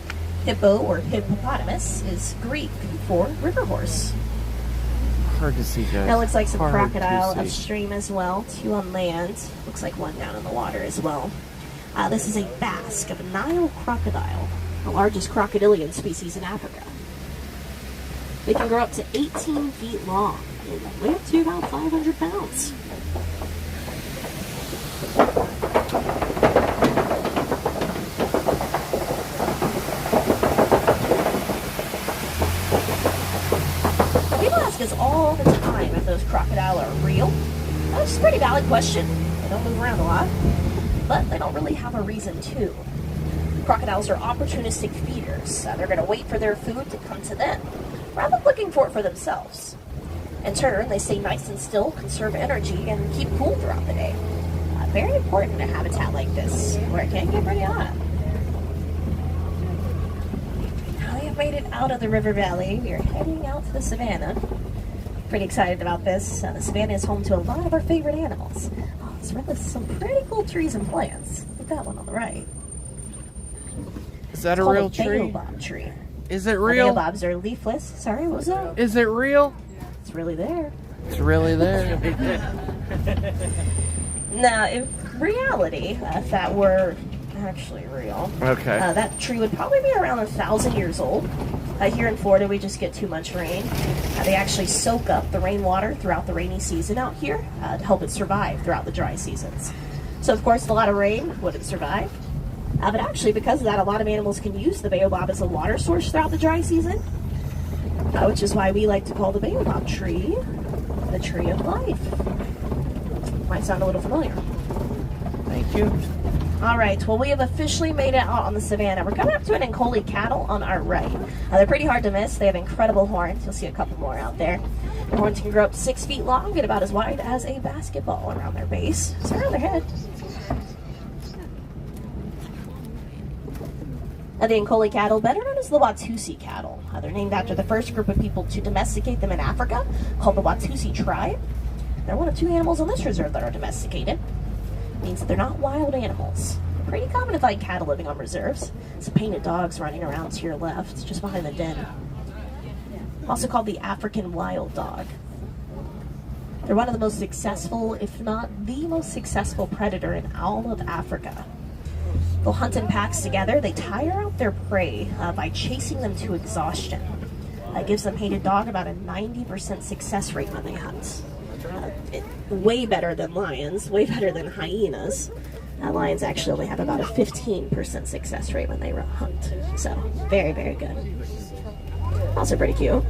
Hippo, or hippopotamus, is Greek for river horse. Hard to see, guys. That looks like some Hard crocodile upstream as well. 2 on land. Looks like 1 down in the water as well. This is a basque of a Nile crocodile, the largest crocodilian species in Africa. They can grow up to 18 feet long and weigh up to about 500 pounds. People ask us all the time if those crocodile are real. That's a pretty valid question. They don't move around a lot, but they don't really have a reason to. Crocodiles are opportunistic feeders. They're going to wait for their food to come to them, rather than looking for it for themselves. In turn, they stay nice and still, conserve energy, and keep cool throughout the day. Very important in a habitat like this, where it can get pretty hot. Now we have made it out of the river valley. We are heading out to the savannah. Pretty excited about this. The savannah is home to a lot of our favorite animals. Oh, there's really some pretty cool trees and plants. Like that one on the right. Is that a Called real tree? Baobab tree. Is it real? Baobabs are leafless. Sorry, what was that? Is it real? It's really there. It's really there. Now, in reality, if that were actually real, Okay. that tree would probably be around 1,000 years old. Here in Florida, we just get too much rain. They actually soak up the rainwater throughout the rainy season out here to help it survive throughout the dry seasons. So, of course, a lot of rain wouldn't survive. But actually, because of that, a lot of animals can use the baobab as a water source throughout the dry season, which is why we like to call the baobab tree the tree of life. Might sound a little familiar. Thank you. All right, well, we have officially made it out on the savannah. We're coming up to an Ankoli cattle on our right. They're pretty hard to miss. They have incredible horns. You'll see a couple more out there. The horns can grow up to 6 feet long, get about as wide as a basketball around their base, so around their head. The Ankoli cattle, better known as the Watusi cattle. They're named after the first group of people to domesticate them in Africa, called the Watusi tribe. They're one of 2 animals on this reserve that are domesticated. Means that they're not wild animals. Pretty common to find cattle living on reserves. Some painted dogs running around to your left, just behind the den. Also called the African wild dog. They're one of the most successful, if not the most successful predator in all of Africa. They'll hunt in packs together. They tire out their prey by chasing them to exhaustion. That gives the painted dog about a 90% success rate when they hunt. Way better than lions, way better than hyenas. Lions actually only have about a 15% success rate when they hunt. So, very, very good. Also pretty cute.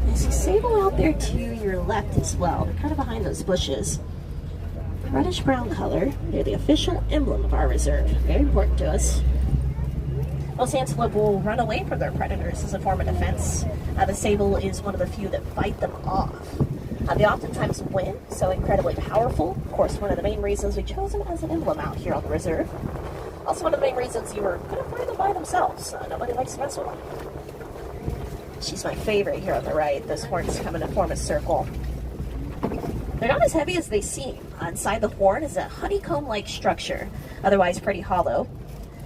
I see sable out there to your left as well. They're kind of behind those bushes. Reddish brown color. They're the official emblem of our reserve. Very important to us. Most antelope will run away from their predators as a form of defense. The sable is one of the few that fight them off. They oftentimes win, so incredibly powerful. Of course, one of the main reasons we chose them as an emblem out here on the reserve. Also one of the main reasons you were going to find them by themselves. Nobody likes to mess with them. She's my favorite here on the right. Those horns come in a form of circle. They're not as heavy as they seem. Inside the horn is a honeycomb-like structure, otherwise pretty hollow.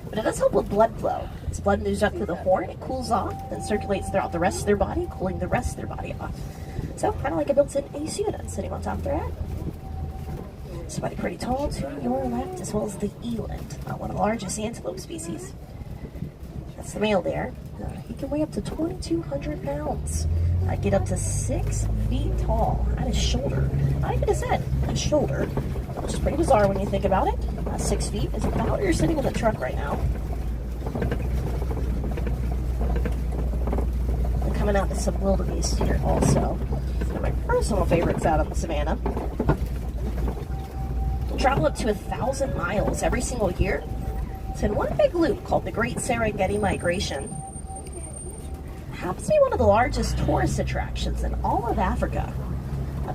But it does help with blood flow. As blood moves up through the horn, it cools off, then circulates throughout the rest of their body, cooling the rest of their body off. So, kind of like a built-in AC unit sitting on top of their head. Somebody pretty tall to your left, as well as the eland, one of the largest antelope species. That's the male there. He can weigh up to 2,200 pounds. Get up to 6 feet tall at his shoulder. Not even his head, his shoulder. Which is pretty bizarre when you think about it. 6 feet is about where you're sitting in the truck right now. We're coming out to some wildebeest here also. One of my personal favorites out on the savannah. We'll travel up to 1,000 miles every single year. It's in one big loop called the Great Serengeti Migration. Happens to be one of the largest tourist attractions in all of Africa.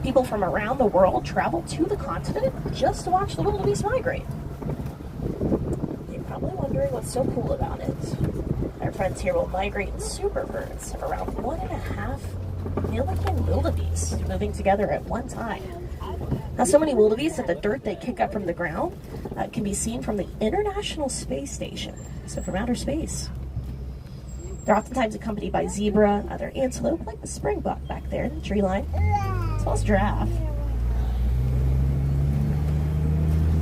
People from around the world travel to the continent just to watch the wildebeest migrate. You're probably wondering what's so cool about it. Our friends here will migrate in super herds of around 1.5 million wildebeest moving together at one time. Now, so many wildebeest that the dirt they kick up from the ground can be seen from the International Space Station, so from outer space. They're oftentimes accompanied by zebra, other antelope, like the springbok back there in the tree line, as well as giraffe.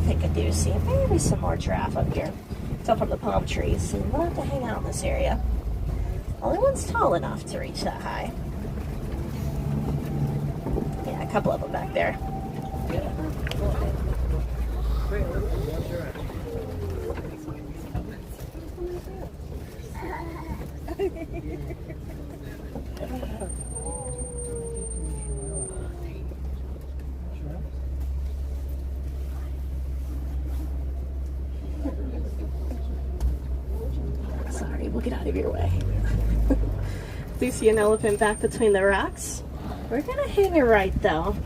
I think I do see maybe some more giraffe up here. It's up from the palm trees, so we'll have to hang out in this area. Only one's tall enough to reach that high. Yeah, a couple of them back there. Sorry, we'll get out of your way. Do you see an elephant back between the rocks? We're gonna hang it right though.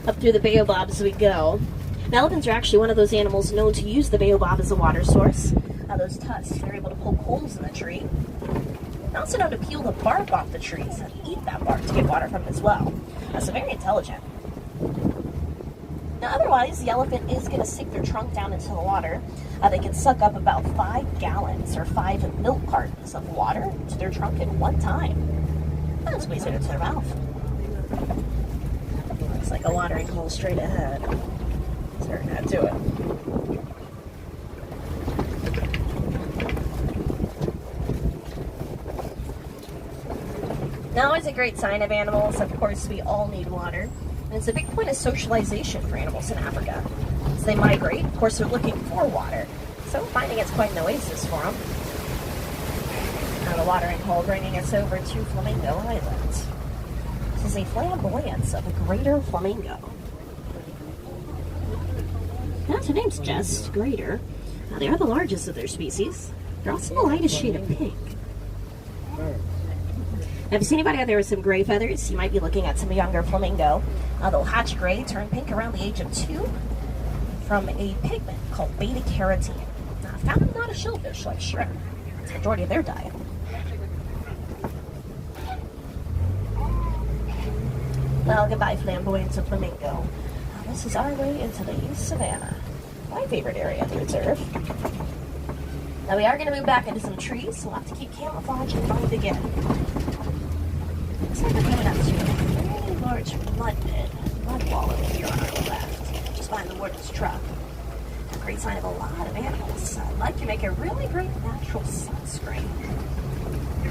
Up through the baobabs we go. And elephants are actually one of those animals known to use the baobab as a water source. Those tusks are able to poke holes in the tree. They're also known to peel the bark off the trees and eat that bark to get water from it as well. So very intelligent. Now otherwise, the elephant is going to sink their trunk down into the water. They can suck up about 5 gallons or 5 milk cartons of water to their trunk at one time. And squeeze it into their mouth. Looks like a watering hole straight ahead. So we're going to head to it. Now is a great sign of animals. Of course, we all need water. And it's a big point of socialization for animals in Africa. As they migrate, of course, they're looking for water. So finding it's quite an oasis for them. Now the watering hole bringing us over to Flamingo Island. This is a flamboyance of a greater flamingo. Now, as the name suggests, greater. Now, they are the largest of their species. They're also the lightest shade of pink. Now, if you see anybody out there with some gray feathers, you might be looking at some younger flamingo. They'll hatch gray, turn pink around the age of 2 from a pigment called beta-carotene. Now, found not a shellfish like shrimp. It's the majority of their diet. Well, goodbye, flamboyance of flamingo. Now, this is our way into the East Savannah, my favorite area of the reserve. Now, we are going to move back into some trees, so we'll have to keep camouflage in mind again. Looks like we're coming up to a very large mud wallow here on our left, just behind the warden's truck. A great sign of a lot of animals. Like to make a really great natural sunscreen.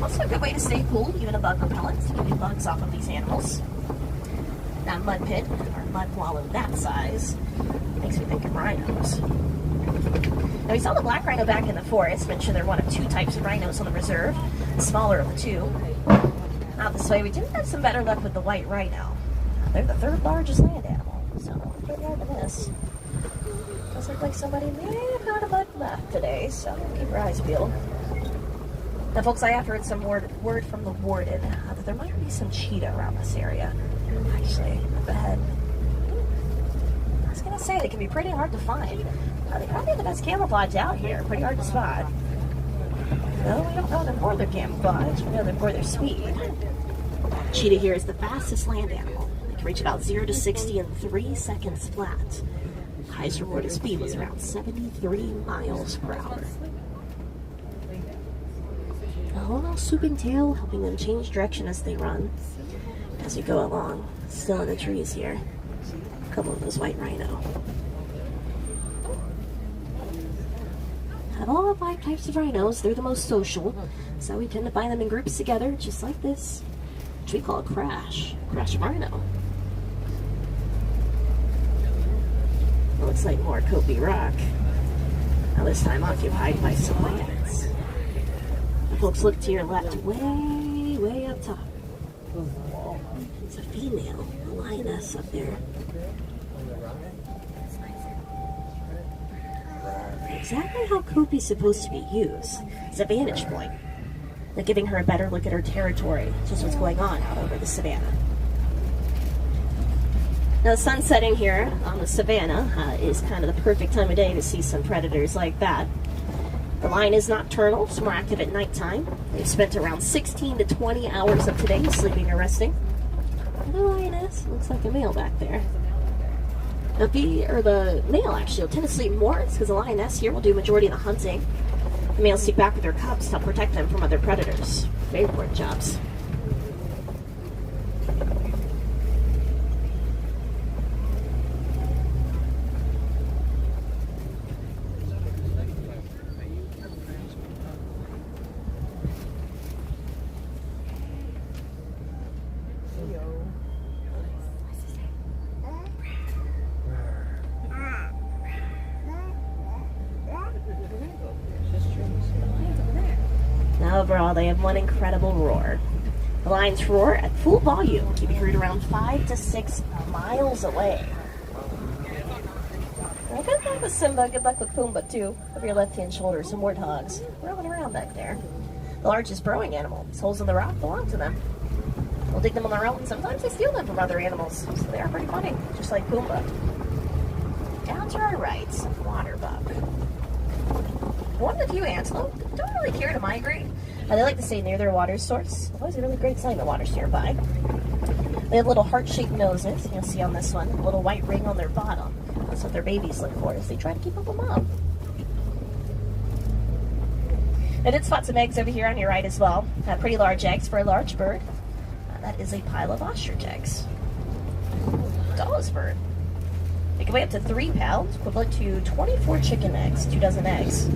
Also a good way to stay cool, even a bug repellent to keep the bugs off of these animals. Now, mud pit, or mud wallow that size, makes me think of rhinos. Now, we saw the black rhino back in the forest. Mentioned they're one of 2 types of rhinos on the reserve, the smaller of the 2. Out this way, we did have some better luck with the white rhino. They're the 3rd largest land animal, so pretty hard to miss. Does look like somebody may have got a bug left today, so keep your eyes peeled. Now, folks, I have heard some word from the warden that there might be some cheetah around this area. Actually, up ahead. I was going to say, they can be pretty hard to find. They probably have the best camouflage out here. Pretty hard to spot. No, we don't know them for their camouflage. We know them for their speed. Cheetah here is the fastest land animal. They can reach about 0 to 60 in 3 seconds flat. Highest recorded speed was around 73 miles per hour. A little swooping tail helping them change direction as they run. As we go along, still in the trees here. A couple of those white rhino. Of all 5 types of rhinos, they're the most social, so we tend to find them in groups together, just like this, which we call a crash of rhino. It looks like more Kobe Rock. Now this time occupied by some lions. Folks, look to your left, way up top. It's a female, a lioness up there. Exactly how Kobe's supposed to be used. It's a vantage point. Like giving her a better look at her territory, just what's going on out over the savannah. Now, the sun setting here on the savannah is kind of the perfect time of day to see some predators like that. The lion is nocturnal, it's more active at nighttime. They've spent around 16 to 20 hours of today sleeping or resting. And the lioness looks like a male back there. Now, the male actually will tend to sleep more. It's because the lioness here will do majority of the hunting. The males stick back with their cubs to help protect them from other predators. Very important jobs. Now overall, they have one incredible roar. The lions roar at full volume, keeping heard around 5 to 6 miles away. Well, good luck with Simba, good luck with Pumbaa too. Over your left-hand shoulder, some warthogs rolling around back there. The largest burrowing animal, these holes in the rock belong to them. They'll dig them on their own, and sometimes they steal them from other animals, so they are pretty funny, just like Pumbaa. Down to our right, some water buck. One of the few antelope don't really care to migrate. They like to stay near their water source. Always a really great sign the water's nearby. They have little heart-shaped noses. You'll see on this one, a little white ring on their bottom. That's what their babies look for as they try to keep up with mom. I did spot some eggs over here on your right as well. Pretty large eggs for a large bird. That is a pile of ostrich eggs. Tallest bird. They can weigh up to 3 pounds, equivalent to 24 chicken eggs, 2 dozen eggs.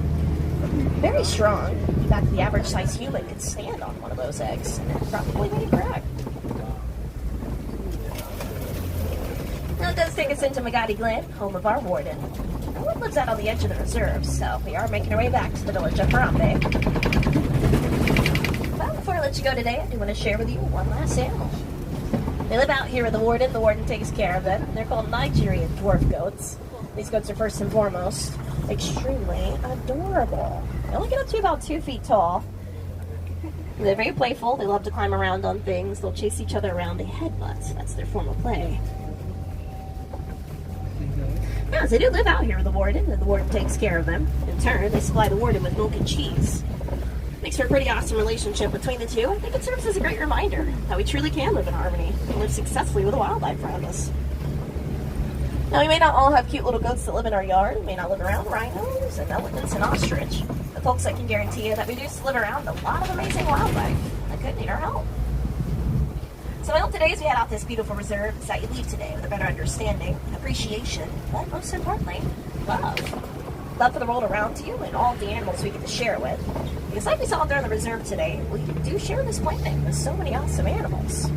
Very strong. In fact, the average size human could stand on one of those eggs and probably make it crack. Now it does take us into Magadi Glen, home of our warden. Walt lives out on the edge of the reserve, so we are making our way back to the village of Harambe. But before I let you go today, I do want to share with you one last animal. They live out here with the warden. The warden takes care of them. They're called Nigerian dwarf goats. These goats are first and foremost extremely adorable. They only get up to about 2 feet tall. They're very playful. They love to climb around on things. They'll chase each other around. They headbutt. That's their form of play. Yes, they do live out here with the warden, and the warden takes care of them. In turn, they supply the warden with milk and cheese. Makes for a pretty awesome relationship between the two. I think it serves as a great reminder that we truly can live in harmony and live successfully with the wildlife around us. Now, we may not all have cute little goats that live in our yard. We may not live around rhinos and elephants and ostrich. But folks, I can guarantee you that we do live around a lot of amazing wildlife that could need our help. So I hope today as we head out this beautiful reserve is that you leave today with a better understanding, appreciation, but most importantly, love. Love for the world around you and all the animals we get to share it with. Because like we saw out there in the reserve today, we do share this planet with so many awesome animals.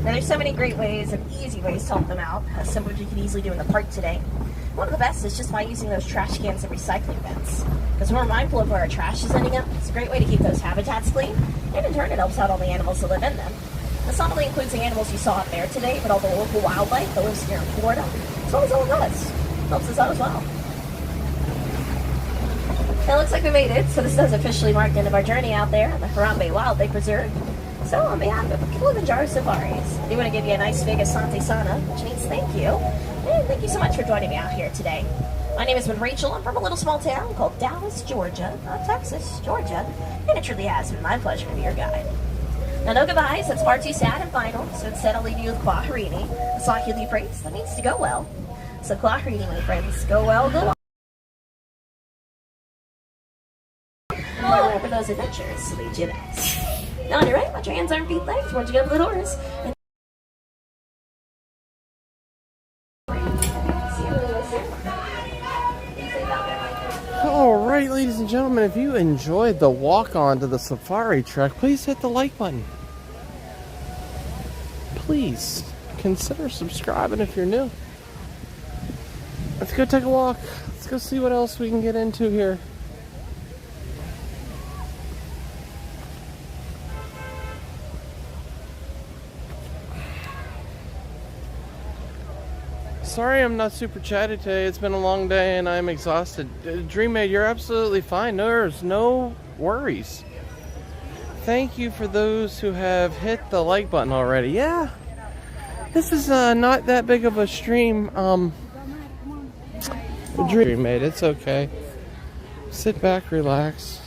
Now there's so many great ways and easy ways to help them out, as some of you can easily do in the park today. One of the best is just by using those trash cans and recycling bins. Because when we're mindful of where our trash is ending up, it's a great way to keep those habitats clean, and in turn it helps out all the animals that live in them. This not only includes the animals you saw out there today, but all the local wildlife that lives here in Florida, as well as all of us. Helps us out as well. Now it looks like we made it, so this does officially mark the end of our journey out there at the Harambe Wildlife Preserve. So on behalf of Kilimanjaro Safaris, we want to give you a nice big Asante Sana, which means thank you. And thank you so much for joining me out here today. My name has been Rachel. I'm from a little small town called Dallas, Georgia, not Texas, Georgia. And it truly has been my pleasure to be your guide. Now, no goodbyes, that's far too sad and final, so instead I'll leave you with Kwaharini, a Swahili phrase that means to go well. So Kwaharini, my friends, go well, go on. Oh, for those adventures, lead you next. Now on your right, watch your hands, arms, feet, legs, once you get up the doors. Alright, ladies and gentlemen, if you enjoyed the walk on to the safari trek, please hit the like button. Please consider subscribing if you're new. Let's go take a walk. Let's go see what else we can get into here. Sorry I'm not super chatty today. It's been a long day and I'm exhausted. Dreammate, you're absolutely fine. There's no worries. Thank you for those who have hit the like button already. Yeah, this is not that big of a stream. Dreammate, it's okay. Sit back, relax.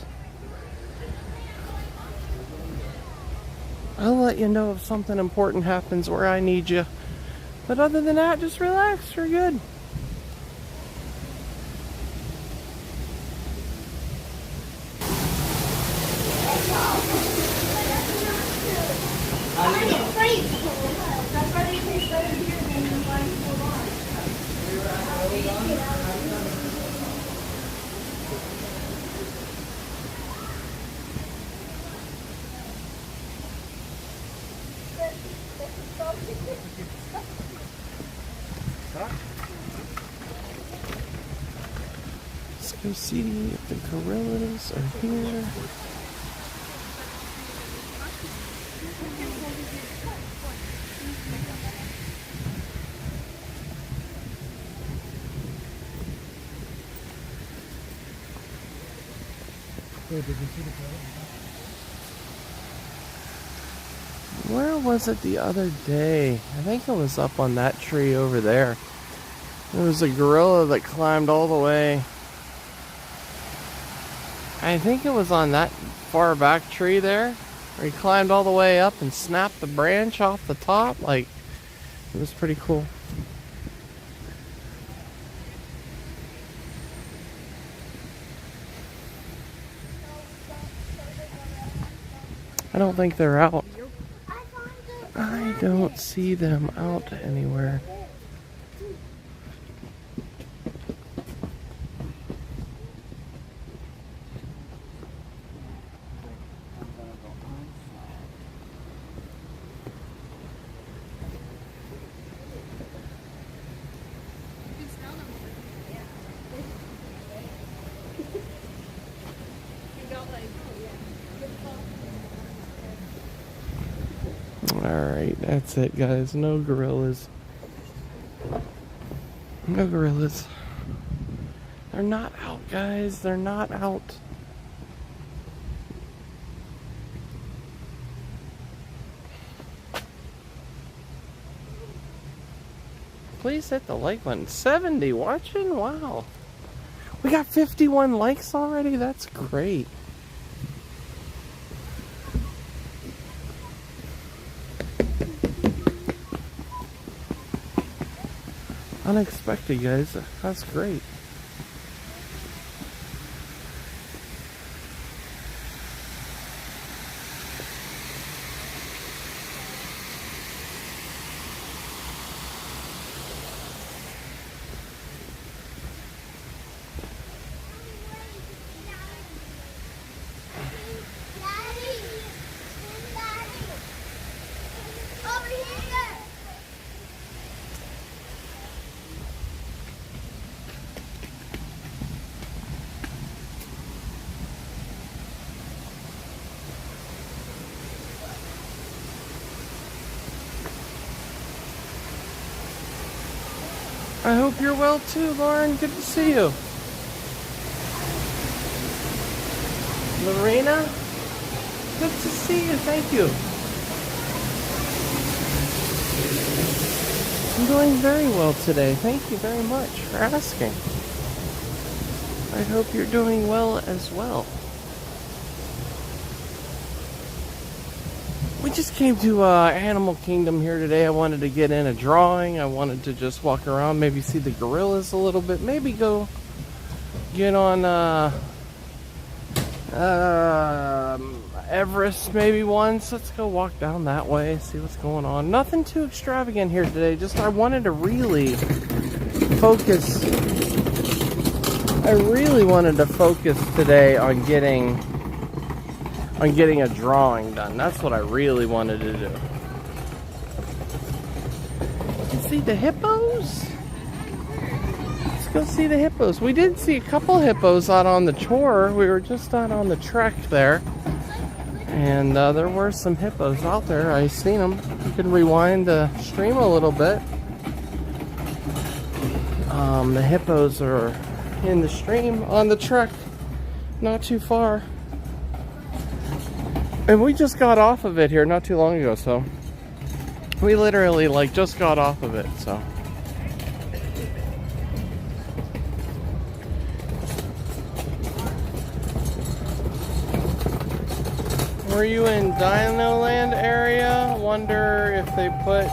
I'll let you know if something important happens where I need you. But other than that, just relax. You're good. Let's go see if the gorillas are here. Where was it the other day? I think it was up on that tree over there. There was a gorilla that climbed all the way. I think it was on that far back tree there, where he climbed all the way up and snapped the branch off the top. Like, it was pretty cool. I don't think they're out. I don't see them out anywhere. Alright, that's it, guys. No gorillas. No gorillas. They're not out, guys. They're not out. Please hit the like button. 70 watching? Wow. We got 51 likes already? That's great. Unexpected, guys. That's great. I hope you're well too, Lauren. Good to see you. Lorena, good to see you. Thank you. I'm doing very well today. Thank you very much for asking. I hope you're doing well as well. We just came to Animal Kingdom here today. I wanted to get in a drawing. I wanted to just walk around, maybe see the gorillas a little bit. Maybe go get on Everest maybe once. Let's go walk down that way, see what's going on. Nothing too extravagant here today. Just I wanted to really focus. I really wanted to focus today on getting a drawing done. That's what I really wanted to do. You can see the hippos? Let's go see the hippos. We did see a couple hippos out on the tour. We were just out on the trek there. And there were some hippos out there. I seen them. You can rewind the stream a little bit. The hippos are in the stream on the trek. Not too far. And we just got off of it here not too long ago, so we literally like just got off of it, so. Were you in Dino Land area? Wonder if they put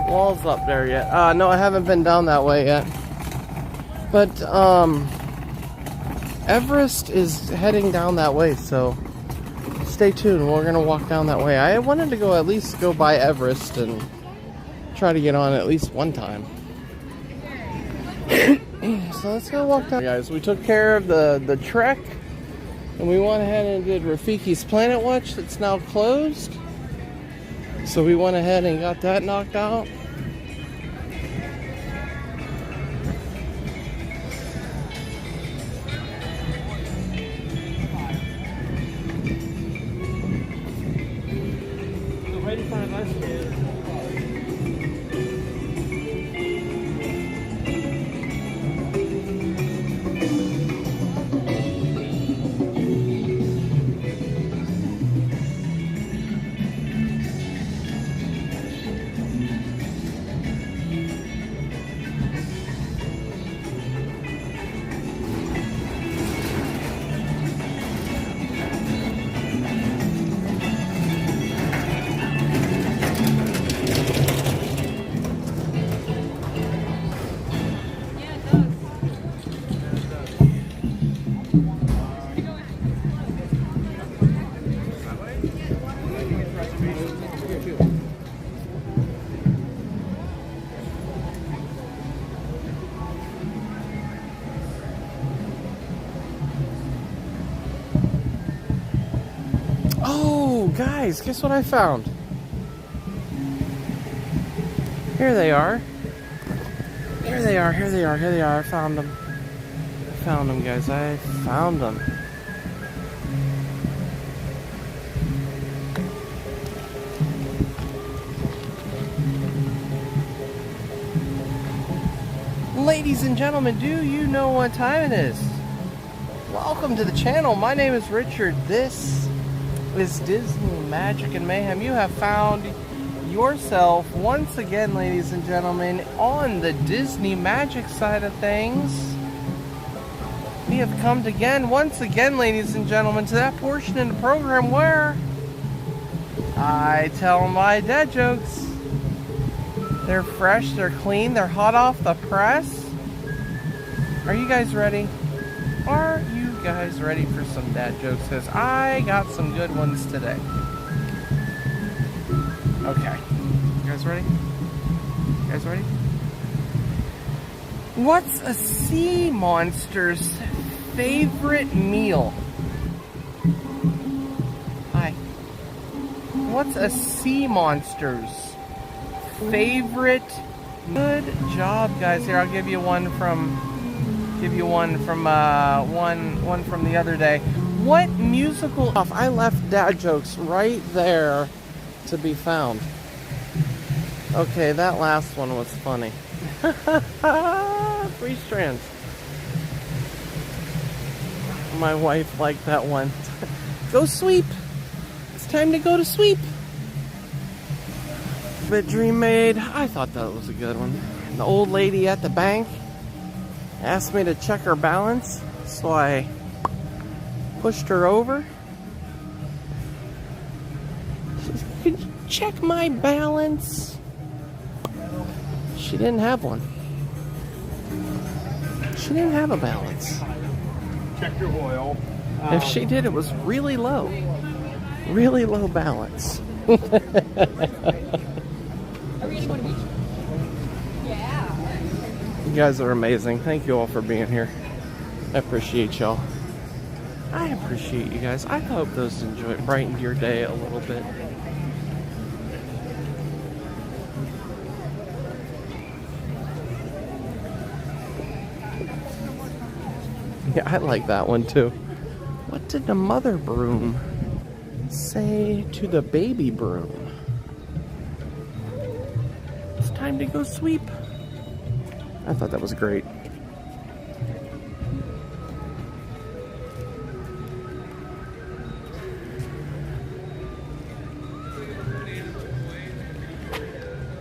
walls up there yet. No, I haven't been down that way yet. But Everest is heading down that way, so stay tuned. We're gonna walk down that way. I wanted to go at least go by Everest and try to get on at least one time. So let's go walk down. Guys, we took care of the trek and we went ahead and did Rafiki's Planet Watch that's now closed. So we went ahead and got that knocked out. guys, guess what I found? Here they are. Here they are, here they are, here they are. I found them. I found them, guys. I found them. Ladies and gentlemen, do you know what time it is? Welcome to the channel. My name is Richard. This is Disney Magic and Mayhem. You have found yourself once again, ladies and gentlemen, on the Disney Magic side of things. We have come again, once again, ladies and gentlemen, to that portion in the program where I tell my dad jokes. They're fresh, they're clean, they're hot off the press. Are you guys ready? Are you guys ready for some dad jokes? Because I got some good ones today. Okay. You guys ready? You guys ready? What's a sea monster's favorite meal? Hi. What's a sea monster's favorite? Good job, guys. Here, I'll give you one from one from the other day. What musical? I left dad jokes right there to be found. Okay, that last one was funny. 3 strands. My wife liked that one. Go sweep. It's time to go to sweep. But Dream Maid, I thought that was a good one. The old lady at the bank asked me to check her balance, so I pushed her over. Could you check my balance? She didn't have one. She didn't have a balance. Check your oil. If she did, it was really low. Really low balance. You guys are amazing. Thank you all for being here. I appreciate y'all. I appreciate you guys. I hope those brightened your day a little bit. Yeah, I like that one too. What did the mother broom say to the baby broom? It's time to go sweep. I thought that was great.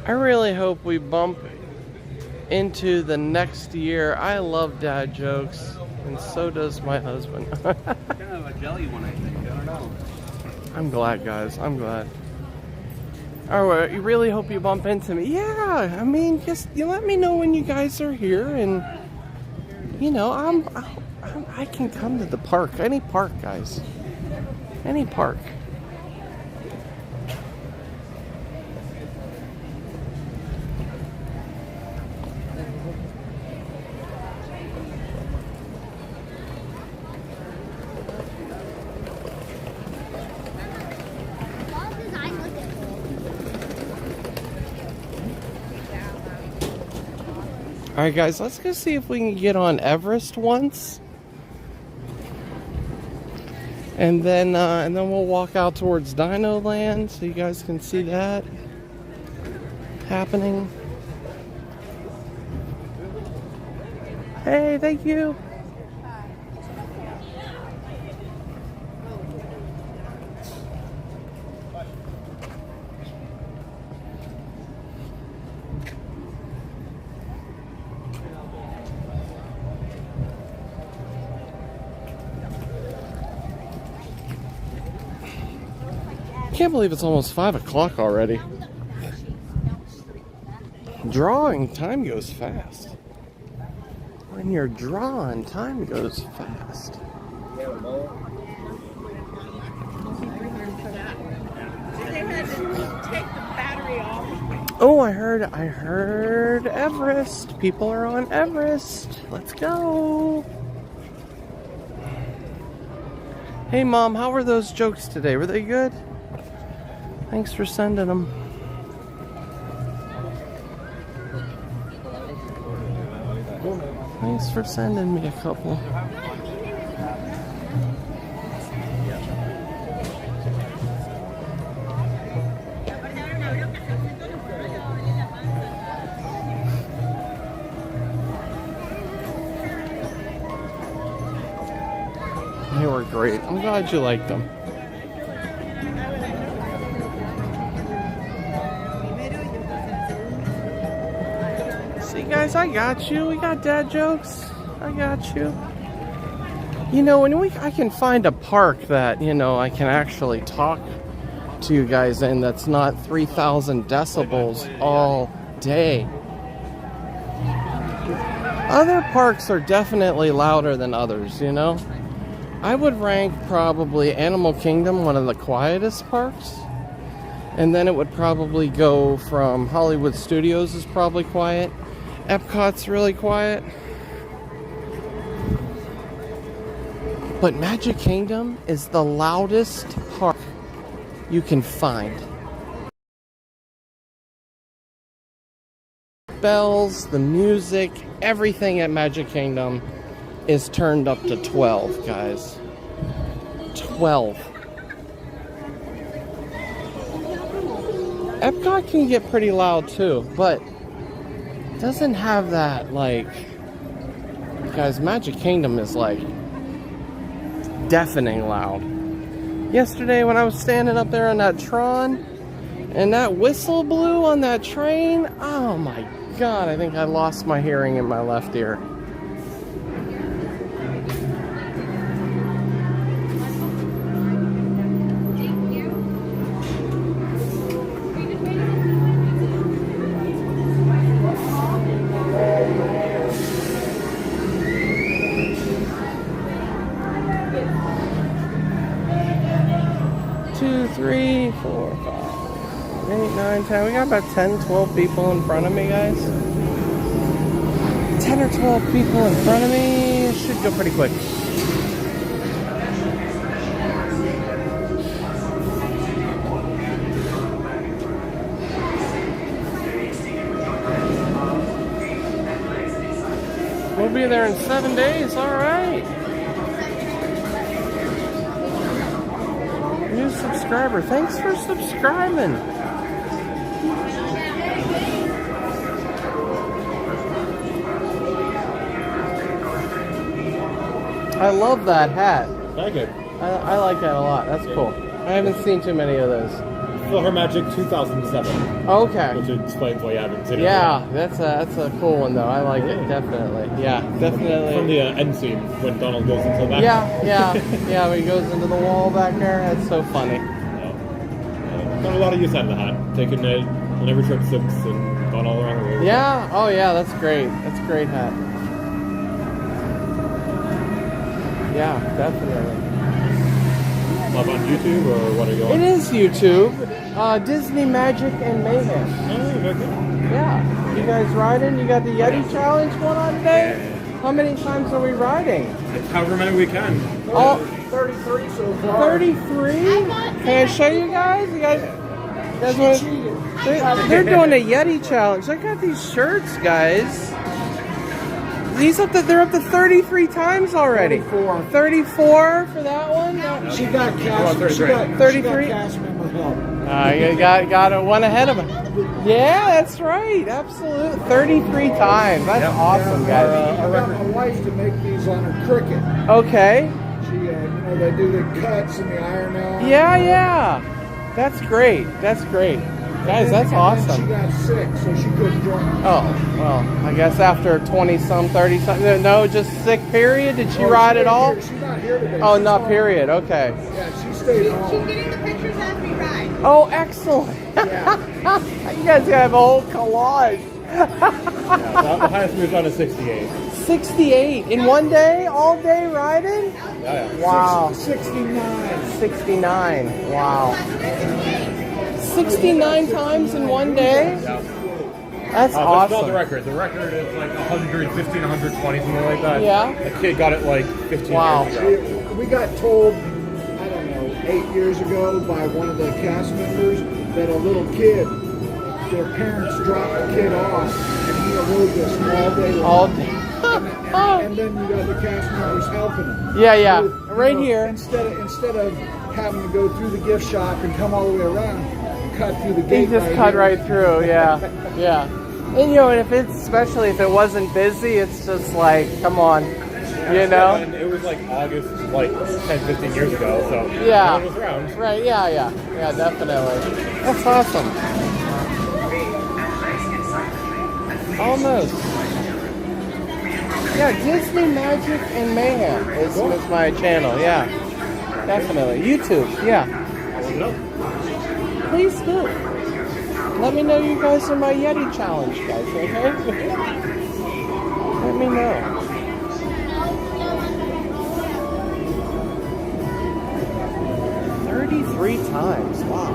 I really hope we bump into the next year. I love dad jokes, and so does my husband. Kind of a jelly one, I think. I don't know. I'm glad, guys. I'm glad. Oh, you really hope you bump into me? Yeah, I mean, just you let me know when you guys are here, and you know, I can come to the park, any park, guys, any park. Alright guys, let's go see if we can get on Everest once. And then we'll walk out towards Dino Land so you guys can see that happening. Hey, thank you. I can't believe it's almost 5 o'clock already. Drawing, time goes fast. When you're drawing, time goes fast. Oh, I heard Everest. People are on Everest. Let's go. Hey, Mom, how were those jokes today? Were they good? Thanks for sending them. Thanks for sending me a couple. They were great. I'm glad you liked them. See, guys, I got you. We got dad jokes. I got you. You know, when I can find a park that, you know, I can actually talk to you guys in that's not 3,000 decibels all day. Other parks are definitely louder than others, you know? I would rank probably Animal Kingdom one of the quietest parks. And then it would probably go from Hollywood Studios is probably quiet. Epcot's really quiet. But Magic Kingdom is the loudest park you can find. Bells, the music, everything at Magic Kingdom is turned up to 12, guys. 12. Epcot can get pretty loud too, but it doesn't have that, like, guys, Magic Kingdom is like deafening loud. Yesterday when I was standing up there on that Tron and that whistle blew on that train, oh my God, I think I lost my hearing in my left ear. Two, three, 4, 5, 8, 9, 10. We got about 10, 12 people in front of me, guys. 10 or 12 people in front of me. It should go pretty quick. We'll be there in 7 days. All right. New subscriber. Thanks for subscribing. I love that hat. Thank you. I like that a lot. That's cool. I haven't seen too many of those. Silver Magic 2007. Okay. Which explains why you haven't seen it. Yeah, that's a cool one though. I like it definitely. Yeah, definitely. From the end scene when Donald goes into the back. Yeah. When he goes into the wall back there, that's so funny. Got a lot of use out of the hat. Taking it on every trip since and gone all around the world. Yeah. Oh yeah, that's great. That's a great hat. Yeah, definitely. Live on YouTube or what are you on? It is YouTube. Disney Magic and Mayhem. Oh, very good. Yeah. You guys riding? You got the Yeti Challenge going on today? How many times are we riding? However many we can. All 33 so far. 33? Can I show you guys? You guys want to? They're doing a Yeti Challenge. Look at these shirts, guys. They're up to 33 times already. 34 for that one. She got cast. She got 33. cast member help. You got one ahead of him. Yeah, that's right. Absolutely. 33 times. That's awesome, guys. I got my wife to make these on her Cricut. Okay. She, they do the cuts and the iron out. Yeah. That's great. That's great. Guys, that's awesome. She got sick, so she couldn't join us. Oh, well, I guess after 20-some, 30-some, no, just sick period? Did she ride at all? She's not here today. Oh, not period, okay. Yeah, she stayed home. She's getting the pictures as we ride. Oh, excellent. Yeah. You guys have a whole collage. The highest we've done is 68. 68 in one day, all day riding? Yeah. Wow. 69. 69, wow. 69 times in one day? Yeah. That's That's awesome. not the record. The record is like 115, 120, something like that. Yeah. The kid got it like 15 Wow. years ago. We got told, I don't know, 8 years ago by one of the cast members that a little kid, their parents dropped the kid off, and he rode this all day long. All day. And then you got the cast members helping him. Yeah. So, Right here. Instead of having to go through the gift shop and come all the way around, cut through the He gate. just cut right through, yeah. And you know, and especially if it wasn't busy, it's just like, come on, you know? And it was like August, like 10, 15 years ago, so Yeah. no one was around. Right, yeah, definitely. That's awesome. Almost. Yeah, Disney Magic and Mayhem is my channel, yeah. Definitely. YouTube, yeah. Please do. Let me know you guys are my Yeti challenge, guys, okay? Let me know. Three times. Wow.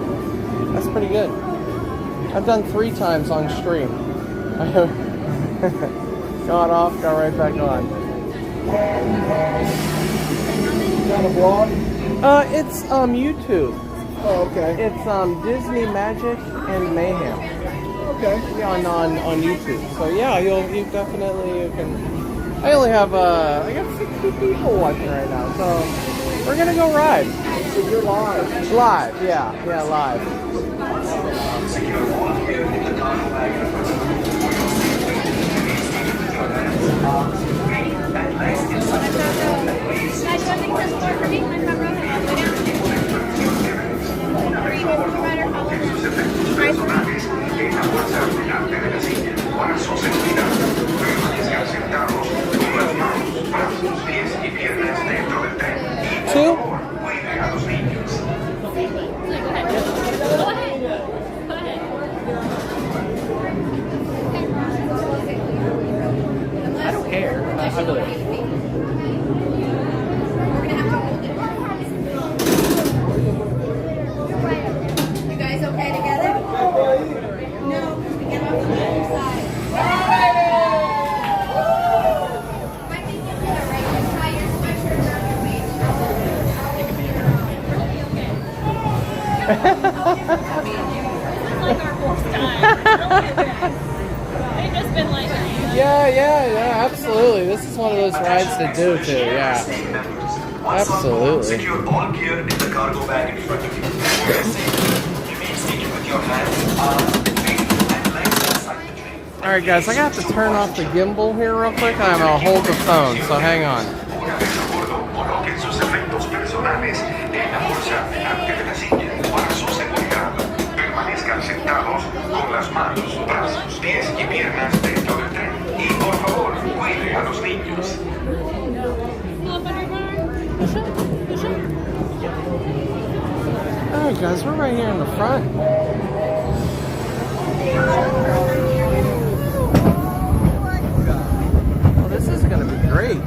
That's pretty good. I've done 3 times on stream. I have gone off, got right back on. Got a blog? It's YouTube. Oh, okay. It's Disney Magic and Mayhem. Okay. Yeah, on YouTube. So yeah, you definitely can. I only have I got 60 people watching right now, so we're gonna go ride. So you're live. Live, yeah, live. Two? I don't care. I really don't. You guys okay together? No, we get off on the other side. Might be giving it a right. Just tie your sweatshirt around your waist. Like our fourth time. They've just been like, Yeah, absolutely. This is one of those rides to do too, yeah. Absolutely. Secure all gear in the cargo bag in front of you. Remain seated with your hands, arms, feet, and legs inside the train. Alright guys, I got to turn off the gimbal here real quick and I'm going to hold the phone, so hang on. Coloquen sus efectos personales en la bolsa delante de la silla para su seguridad. Permanezcan sentados con las manos, brazos, pies y piernas dentro del tren. Y por favor, cuide a los niños. Alright guys, we're right here in the front. Well, this is going to be great.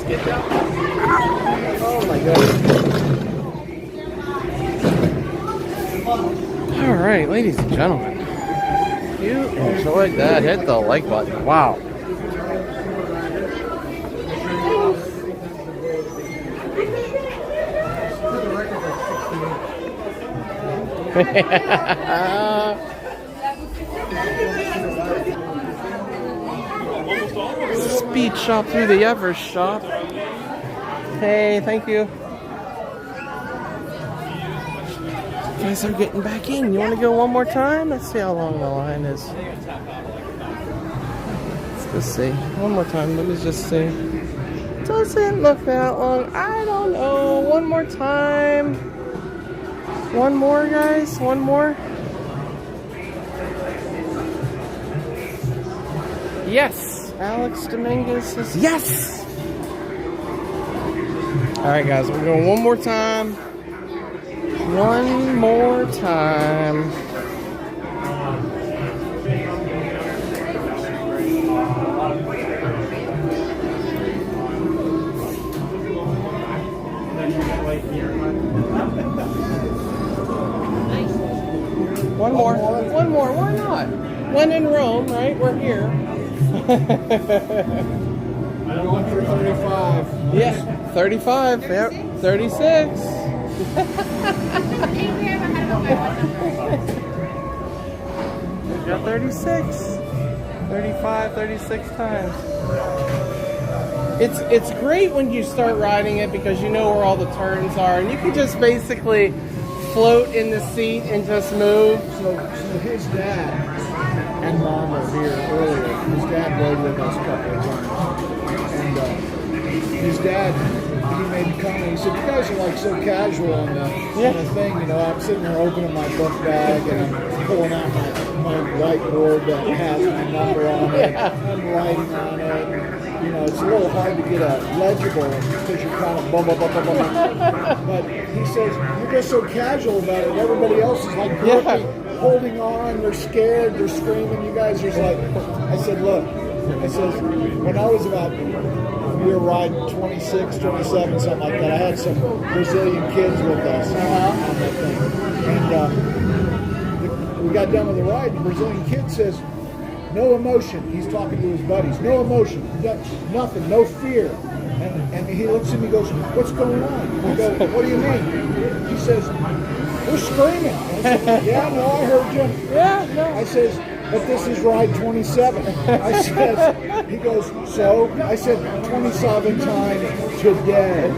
get down. Oh my goodness. All right, ladies and gentlemen, if you enjoyed that, hit the like button. Wow. Speed shop through the Everest shop. Hey, thank you. You guys are getting back in. You want to go one more time? Let's see how long the line is. Let's just see. One more time. Let me just see. Doesn't look that long. I don't know. One more time. One more, guys. One more. Yes. Alex Dominguez says yes. All right, guys. We're going one more time. One more time. One more. One more. Why not? When in Rome, right? We're here. I'm going for 35. Yeah, 35. Yep, 36. Got 36. 35, 36 times. It's great when you start riding it because you know where all the turns are, and you can just basically float in the seat and just move. So his dad and mom are here earlier. His dad rode with us a couple of times. And his dad, he made a comment. He said, "You guys are like so casual on the thing. You know, I'm sitting there opening my book bag and I'm pulling out my whiteboard that has my number on it. I'm writing on it. You know, it's a little hard to get a legible because you're kind of bum. But he says, you're just so casual about it. Everybody else is like holding on. They're scared. They're screaming. You guys are just like," I said, "Look," I said, "when I was about, we were riding 26, 27, something like that. I had some Brazilian kids with us on that thing. And we got done with the ride. The Brazilian kid says, 'No emotion.'" He's talking to his buddies. "No emotion. Nothing. No fear." And he looks at me and goes, "What's going on?" I go, "What do you mean?" He says, "We're screaming." I said, "Yeah, no, I heard you." Yeah, no. I says, "But this is ride 27. I says, he goes, "So?" I said, 27 times today.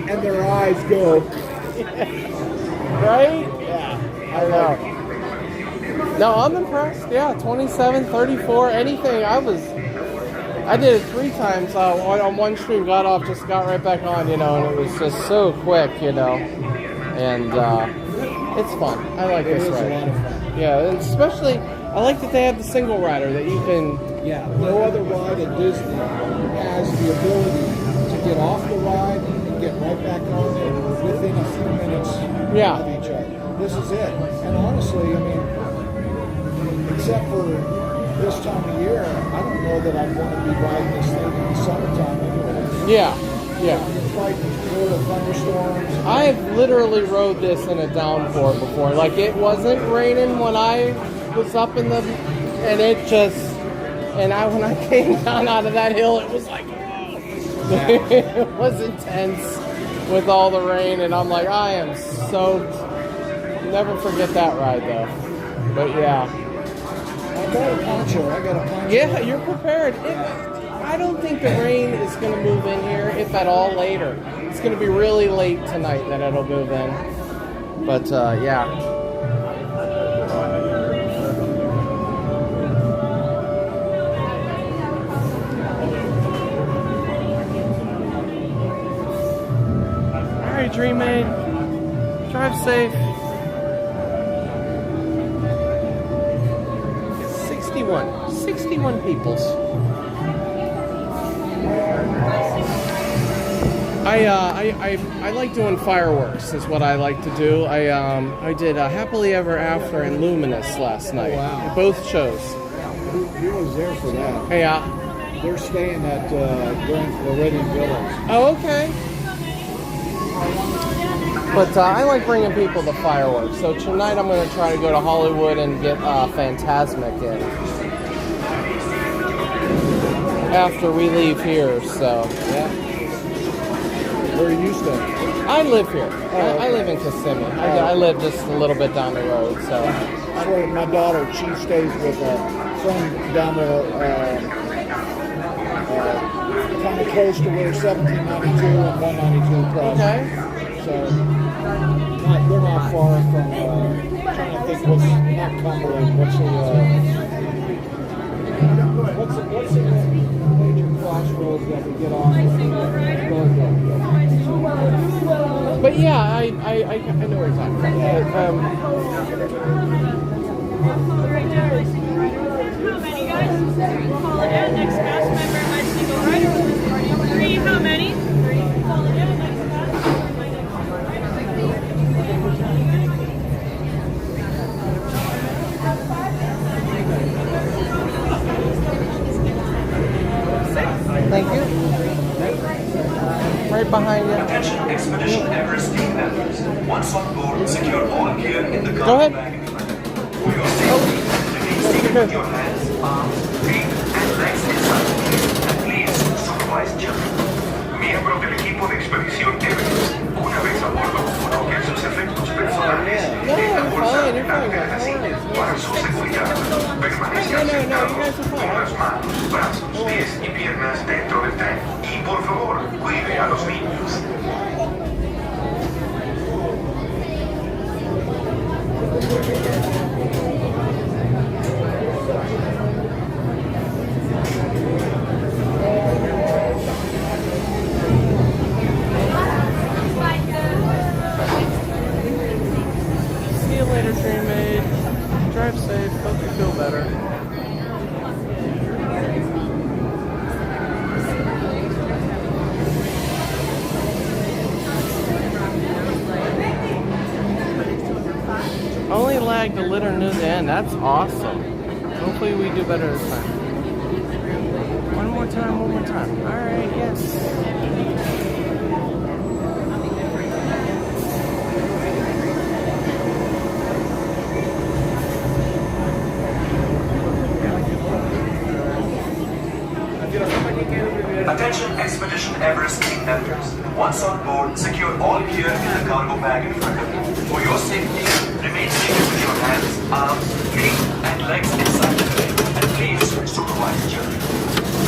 And their eyes go. Right? Yeah. I know. No, I'm impressed. Yeah, 27, 34, anything. I did it 3 times on one stream, got off, just got right back on, you know, and it was just so quick, you know. And it's fun. I like this ride. It is a lot of fun. Yeah, and especially, I like that they have the single rider that you can... Yeah, no other ride at Disney has the ability to get off the ride and get right back on it within a few minutes of each other. This is it. And honestly, I mean, except for this time of year, I don't know that I'd want to be riding this thing in the summertime anyway. Yeah. You're fighting Florida thunderstorms. I've literally rode this in a downpour before. Like, it wasn't raining when I was up in the... And it just... And when I came down out of that hill, it was like... It was intense with all the rain. And I'm like, I am soaked. Never forget that ride, though. But, yeah. I got a poncho. Yeah, you're prepared. I don't think the rain is going to move in here, if at all, later. It's going to be really late tonight that it'll move in. But, yeah. All right, Dream Maid. Drive safe. 61 peoples. I like doing fireworks is what I like to do. I did Happily Ever After and Luminous last night. Wow. Both shows. He was there for that. Yeah. They're staying at Grand Floridian Villas. Oh, okay. But I like bringing people to fireworks. So tonight I'm going to try to go to Hollywood and get Fantasmic in. After we leave here, so yeah. Where are you staying? I live here. Oh, I live in Kissimmee. I live just a little bit down the road, so. That's where my daughter, she stays with a friend down there, kind of close to where 1792 and 192 cross. Okay. So, they're not far from, trying to think what's, not Cumberland, what's the major crossroads that we get on? But yeah, I know where you're talking about. How many guys? Call it in. Next cast member, my single rider was this morning. 3, how many? 3. Call it in. Next cast member, my next single rider. Thank you. Right behind you. Attention Expedition Everest team members. Once on board, secure all gear in the cargo bag. For your safety, remain seated with your hands, arms, feet, and legs inside the plane. And please supervise children. Miembros del equipo de expedición Everest, una vez a bordo, coloquen sus efectos personales en la bolsa delante de la silla para su seguridad. Permanezcan sentados con las manos, brazos, pies y piernas dentro del tren. Y por favor, cuide a los niños. See you later, Dream Maid. Drive safe. Hope you feel better. Only lagged a little near the end. That's awesome. Hopefully we do better this time. One more time. Alright, yes. Attention Expedition Everest team members. Once on board, secure all gear in the cargo bag in front of you. For your safety, remain seated with your hands, arms, feet, and legs inside the plane. And please supervise children.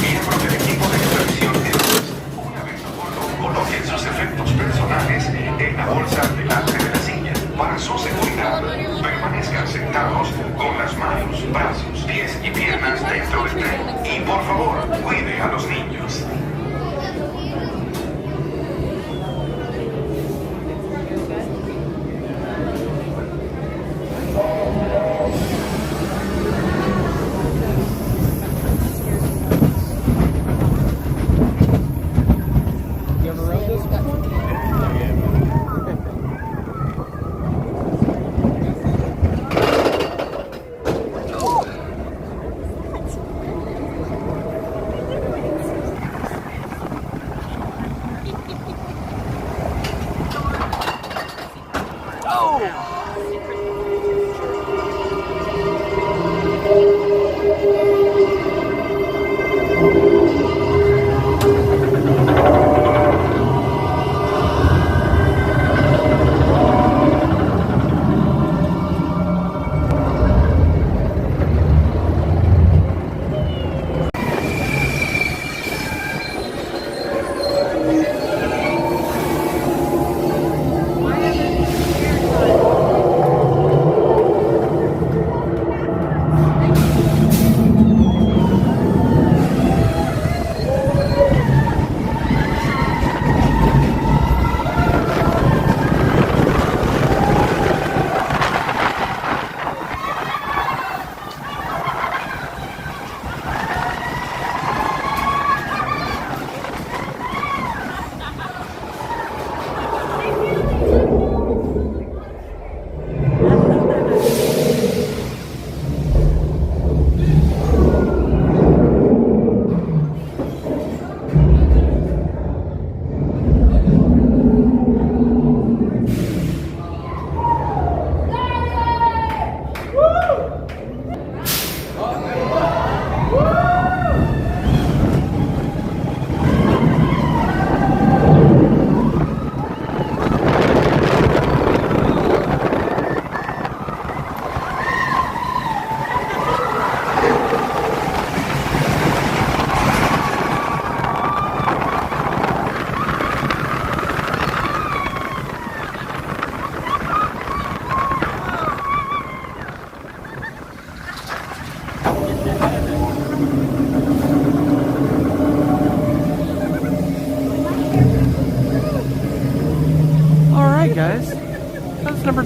Miembros del equipo de expedición Everest. Una vez a bordo, coloquen sus efectos personales en la bolsa delante de la silla. Para su seguridad, permanezcan sentados con las manos, brazos, pies y piernas dentro del tren. Y por favor, cuide a los niños.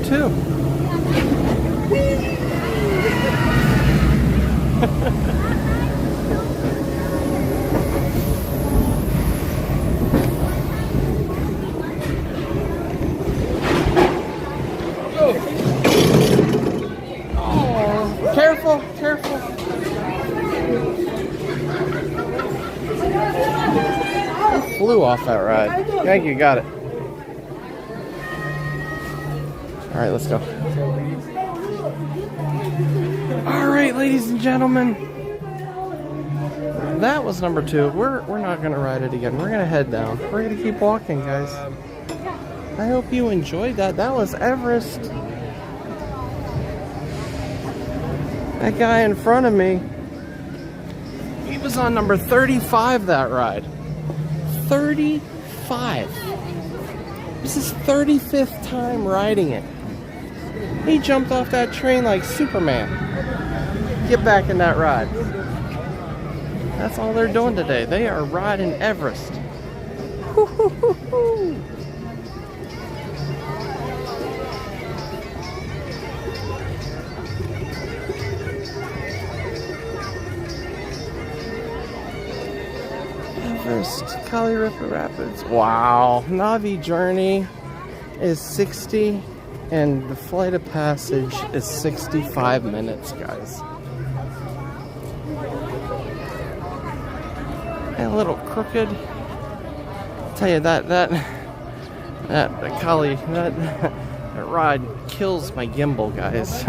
2. Oh, careful, careful. He flew off that ride. Thank you, got it. All right, let's go. All right, ladies and gentlemen, that was number 2. We're not gonna ride it again. We're gonna head down. We're gonna keep walking, guys. I hope you enjoyed that. That was Everest. That guy in front of me, he was on number 35 that ride. 35. This is his 35th time riding it. He jumped off that train like Superman. Get back in that ride. That's all they're doing today. They are riding Everest. Woo-hoo-hoo-hoo. Everest, Kali River Rapids. Wow. Navi journey is 60 and the flight of passage is 65 minutes, guys. And a little crooked. I'll tell you that Kali, that ride kills my gimbal, guys.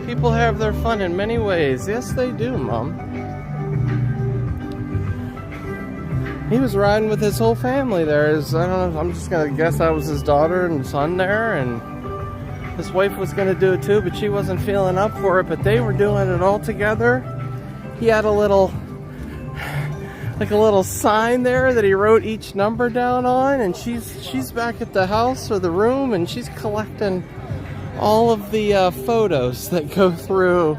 People have their fun in many ways. Yes, they do, Mom. He was riding with his whole family there. I don't know, I'm just gonna guess that was his daughter and son there, and his wife was gonna do it too, but she wasn't feeling up for it, but they were doing it all together. He had a little sign there that he wrote each number down on, and she's back at the house or the room, and she's collecting all of the photos that go through.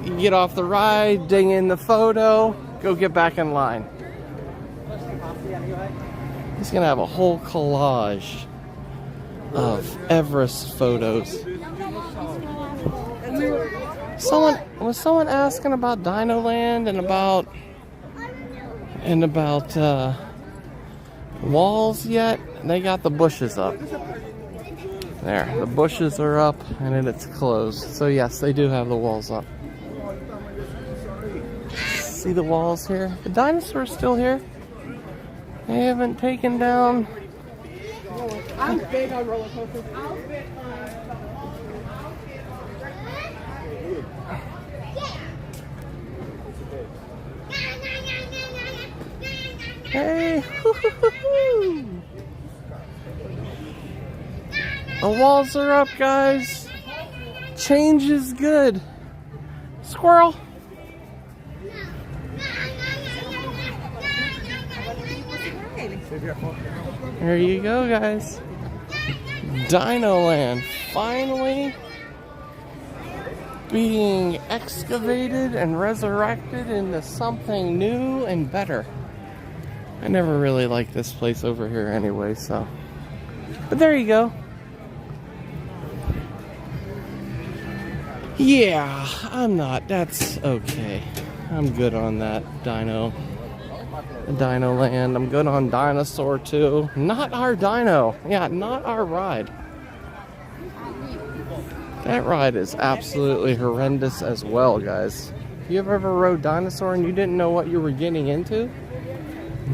You get off the ride, ding in the photo, go get back in line. He's gonna have a whole collage of Everest photos. Was someone asking about Dino Land and about walls yet? They got the bushes up. There, the bushes are up and then it's closed. So yes, they do have the walls up. See the walls here? The dinosaur's still here. They haven't taken down. I'm big on roller coasters. Hey! The walls are up, guys. Change is good. Squirrel. There you go, guys. Dino Land finally being excavated and resurrected into something new and better. I never really liked this place over here anyway, so. But there you go. Yeah, that's okay. I'm good on that Dino Land. I'm good on Dinosaur too. Not our dino. Yeah, not our ride. That ride is absolutely horrendous as well, guys. You ever rode Dinosaur and you didn't know what you were getting into?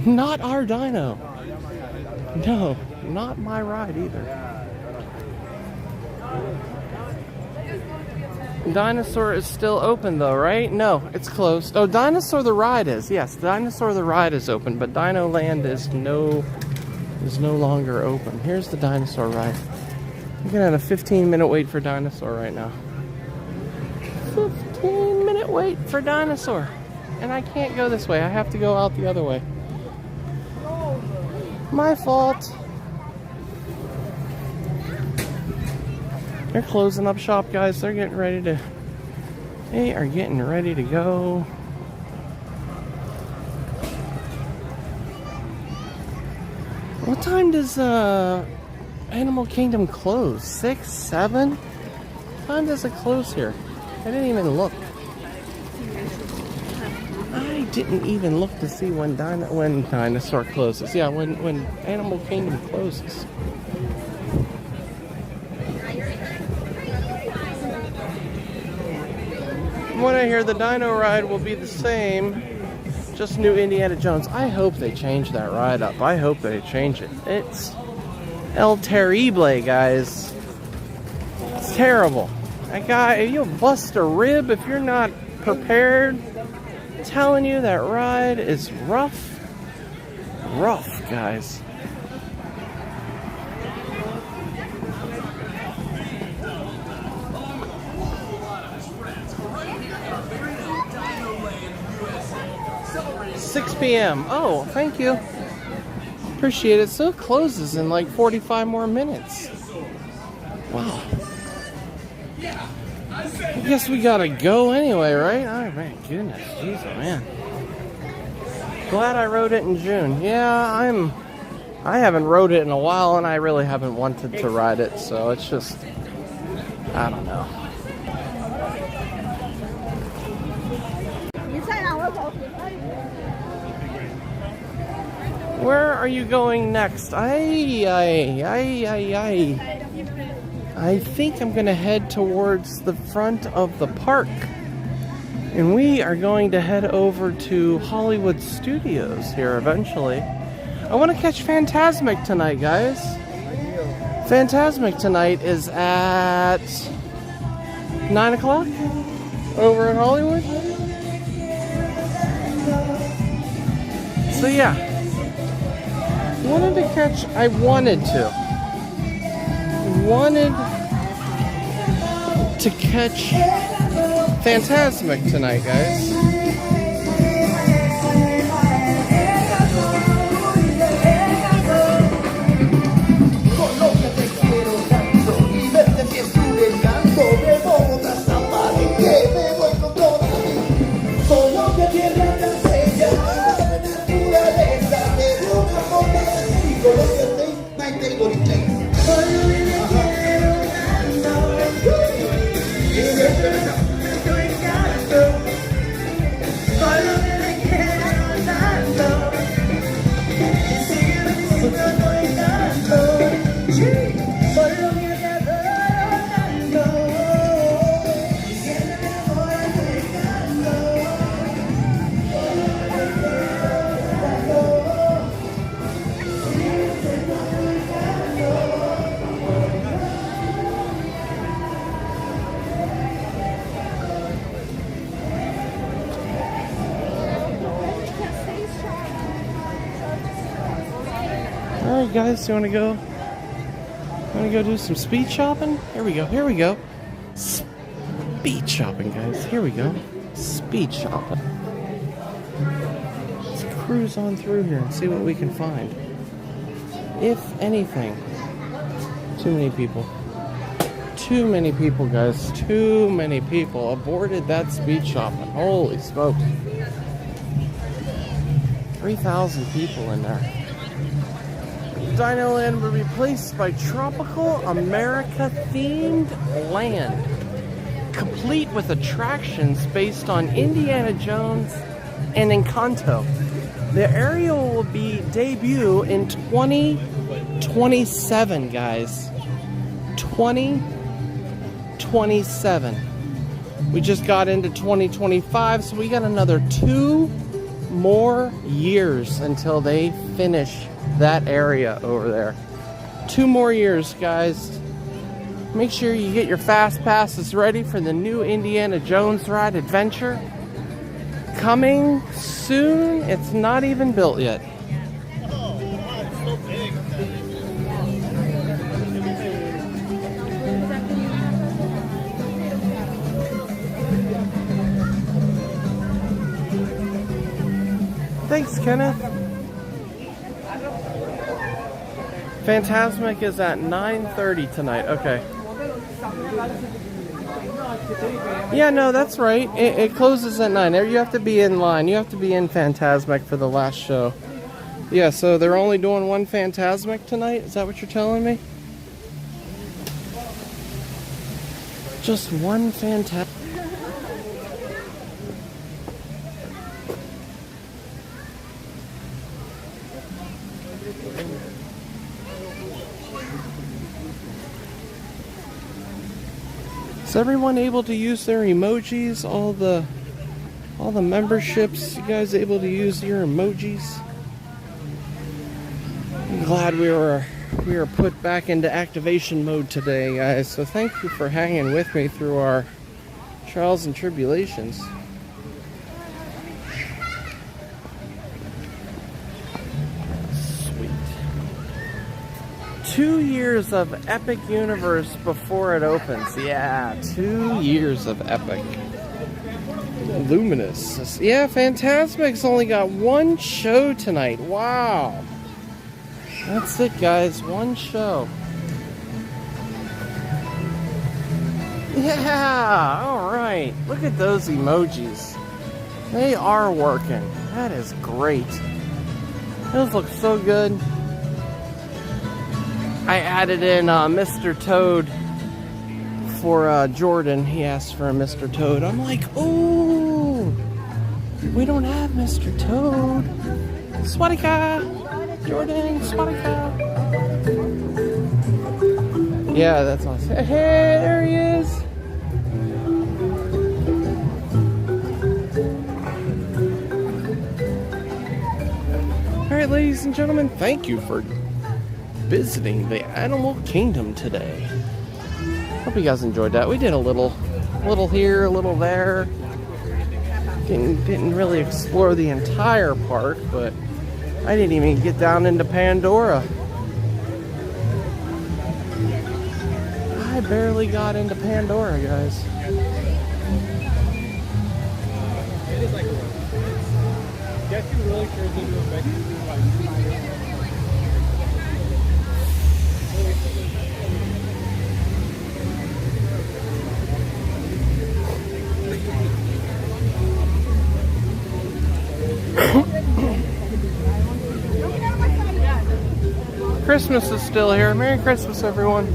Not our dino. No, not my ride either. Dinosaur is still open though, right? No, it's closed. Oh, Dinosaur the ride is. Yes, Dinosaur the ride is open, but Dino Land is no is no longer open. Here's the dinosaur ride. Looking at a 15-minute wait for dinosaur right now. 15-minute wait for dinosaur. And I can't go this way. I have to go out the other way. My fault. They're closing up shop, guys. They are getting ready to go. What time does Animal Kingdom close? 6, 7? What time does it close here? I didn't even look. I didn't even look to see when dinosaur closes. Yeah, when Animal Kingdom closes. From what I hear, the dino ride will be the same. Just new Indiana Jones. I hope they change that ride up. I hope they change it. It's El Terrible, guys. It's terrible. That guy, you'll bust a rib if you're not prepared. I'm telling you, that ride is rough. Rough, guys. p.m. Oh, thank you. Appreciate it. So it closes in like 45 more minutes. Wow. I guess we gotta go anyway, right? Oh, my goodness. Jeez, man. Glad I rode it in June. Yeah, I haven't rode it in a while, and I really haven't wanted to ride it, so it's just, I don't know. Where are you going next? I think I'm gonna head towards the front of the park. And we are going to head over to Hollywood Studios here eventually. I want to catch Fantasmic tonight, guys. Fantasmic tonight is at 9 o'clock over in Hollywood. So yeah. Wanted to catch Fantasmic tonight, guys. Alright guys, you wanna go do some speed shopping? Here we go. Speed shopping, guys. Here we go. Speed shopping. Let's cruise on through here and see what we can find. If anything. Too many people. Too many people, guys. Too many people. Aborted that speed shopping. Holy smokes. 3,000 people in there. Dino Land will be replaced by Tropical America themed land, complete with attractions based on Indiana Jones and Encanto. The area will be debut in 2027, guys. 2027. We just got into 2025, so we got another 2 more years until they finish that area over there. 2 more years, guys. Make sure you get your fast passes ready for the new Indiana Jones ride adventure. Coming soon. It's not even built yet. Thanks, Kenneth. Fantasmic is at 9:30 tonight. Okay. Yeah, no, that's right. It closes at 9. You have to be in line. You have to be in Fantasmic for the last show. Yeah, so they're only doing one Fantasmic tonight? Is that what you're telling me? Just one Fantasmic? Is everyone able to use their emojis? All the memberships, you guys able to use your emojis? I'm glad we were put back into activation mode today, guys. So thank you for hanging with me through our trials and tribulations. Sweet. 2 years of Epic Universe before it opens. Yeah, 2 years of Epic. Luminous. Yeah, Fantasmic's only got one show tonight. Wow. That's it, guys. One show. Yeah, alright. Look at those emojis. They are working. That is great. Those look so good. I added in Mr. Toad for Jordan. He asked for a Mr. Toad. I'm like, ooh, we don't have Mr. Toad. Swadika, Jordan, Swadika. Yeah, that's awesome. Hey, there he is. All right, ladies and gentlemen, thank you for visiting the Animal Kingdom today. Hope you guys enjoyed that. We did a little here, a little there. Didn't really explore the entire park, but I didn't even get down into Pandora. I barely got into Pandora, guys. Christmas is still here. Merry Christmas, everyone.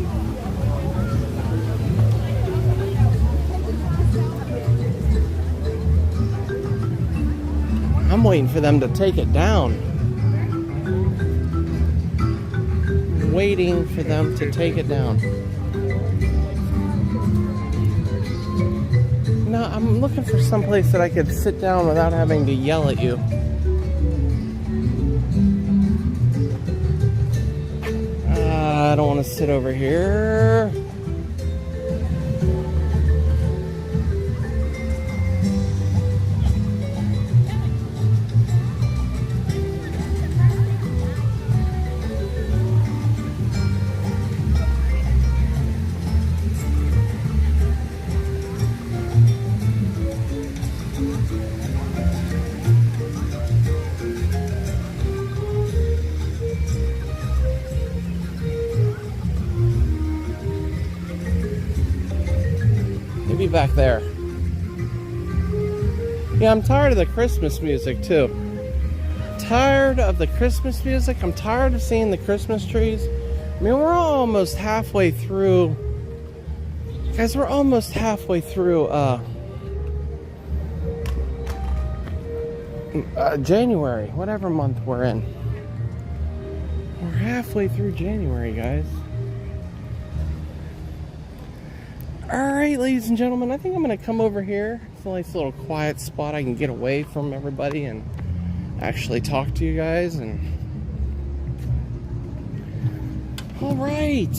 I'm waiting for them to take it down. Waiting for them to take it down. No, I'm looking for someplace that I could sit down without having to yell at you. I don't want to sit over here. Maybe back there. Yeah, I'm tired of the Christmas music too. Tired of the Christmas music. I'm tired of seeing the Christmas trees. I mean, we're almost halfway through. Guys, we're almost halfway through January, whatever month we're in. We're halfway through January, guys. Alright, ladies and gentlemen, I think I'm going to come over here. It's a nice little quiet spot I can get away from everybody and actually talk to you guys. And alright.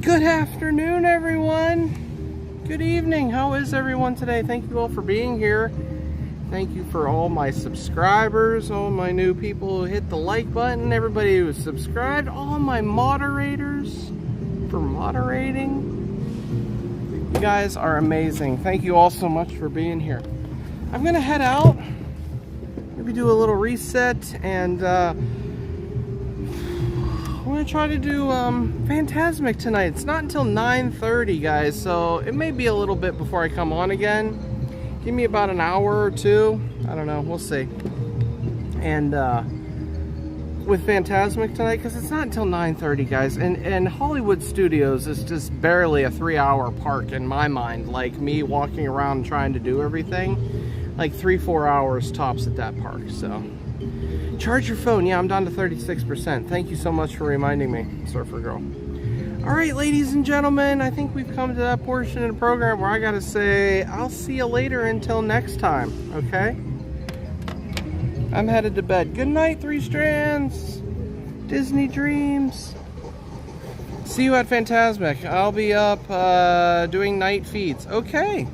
Good afternoon, everyone. Good evening. How is everyone today? Thank you all for being here. Thank you for all my subscribers, all my new people who hit the like button, everybody who subscribed, all my moderators for moderating. You guys are amazing. Thank you all so much for being here. I'm gonna head out, maybe do a little reset, and we're gonna try to do Fantasmic tonight. It's not until 9:30, guys, so it may be a little bit before I come on again. Give me about an hour or two. I don't know, we'll see. And with Fantasmic tonight, because it's not until 9:30, guys, and Hollywood Studios is just barely a 3-hour park in my mind. Like me walking around trying to do everything, like 3-4 hours tops at that park. So charge your phone. Yeah, I'm down to 36%. Thank you so much for reminding me, Surfer Girl. All right, ladies and gentlemen, I think we've come to that portion of the program where I gotta say I'll see you later until next time, okay? I'm headed to bed. Good night, Three Strands. Disney Dreams. See you at Fantasmic. I'll be up doing night feeds. Okay.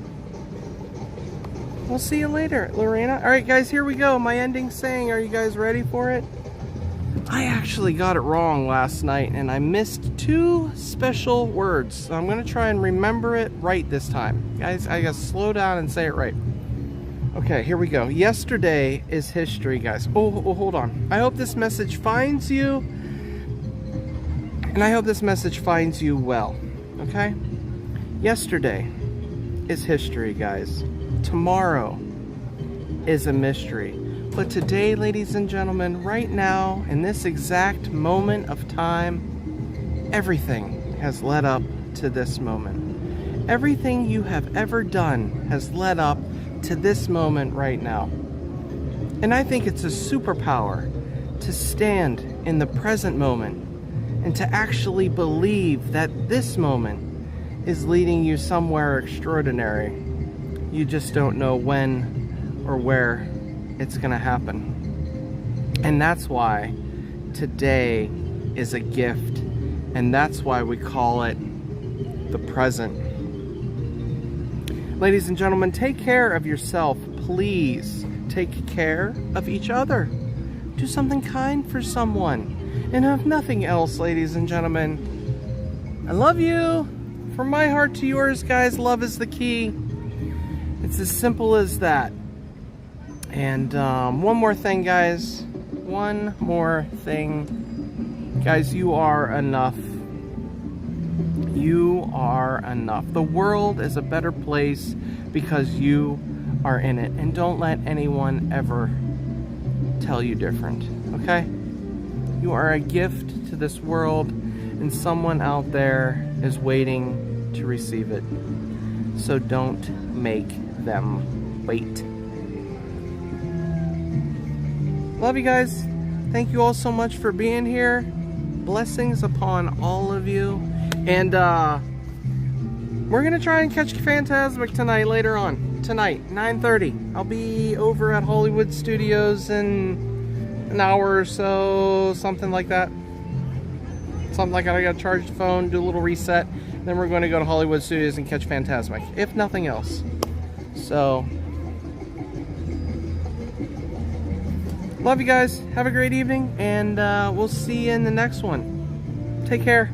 We'll see you later, Lorena. All right, guys, here we go. My ending saying. Are you guys ready for it? I actually got it wrong last night, and I missed 2 special words. So I'm going to try and remember it right this time. Guys, I got to slow down and say it right. Okay, here we go. Yesterday is history, guys. Oh, hold on. I hope this message finds you, and I hope this message finds you well, okay? Yesterday is history, guys. Tomorrow is a mystery. But today, ladies and gentlemen, right now, in this exact moment of time, everything has led up to this moment. Everything you have ever done has led up to this moment right now. And I think it's a superpower to stand in the present moment and to actually believe that this moment is leading you somewhere extraordinary. You just don't know when or where it's gonna happen. And that's why today is a gift, and that's why we call it the present. Ladies and gentlemen, take care of yourself. Please take care of each other. Do something kind for someone. And if nothing else, ladies and gentlemen, I love you. From my heart to yours, guys, love is the key. It's as simple as that. And one more thing, guys. One more thing. Guys, you are enough. You are enough. The world is a better place because you are in it. And don't let anyone ever tell you different, okay? You are a gift to this world, and someone out there is waiting to receive it. So don't make them wait. Love you guys. Thank you all so much for being here. Blessings upon all of you. And we're gonna try and catch Fantasmic tonight later on. Tonight, 9:30. I'll be over at Hollywood Studios in an hour or so, something like that. Something like that. I gotta charge the phone, do a little reset, then we're going to go to Hollywood Studios and catch Fantasmic, if nothing else. So, love you guys. Have a great evening, and we'll see you in the next one. Take care.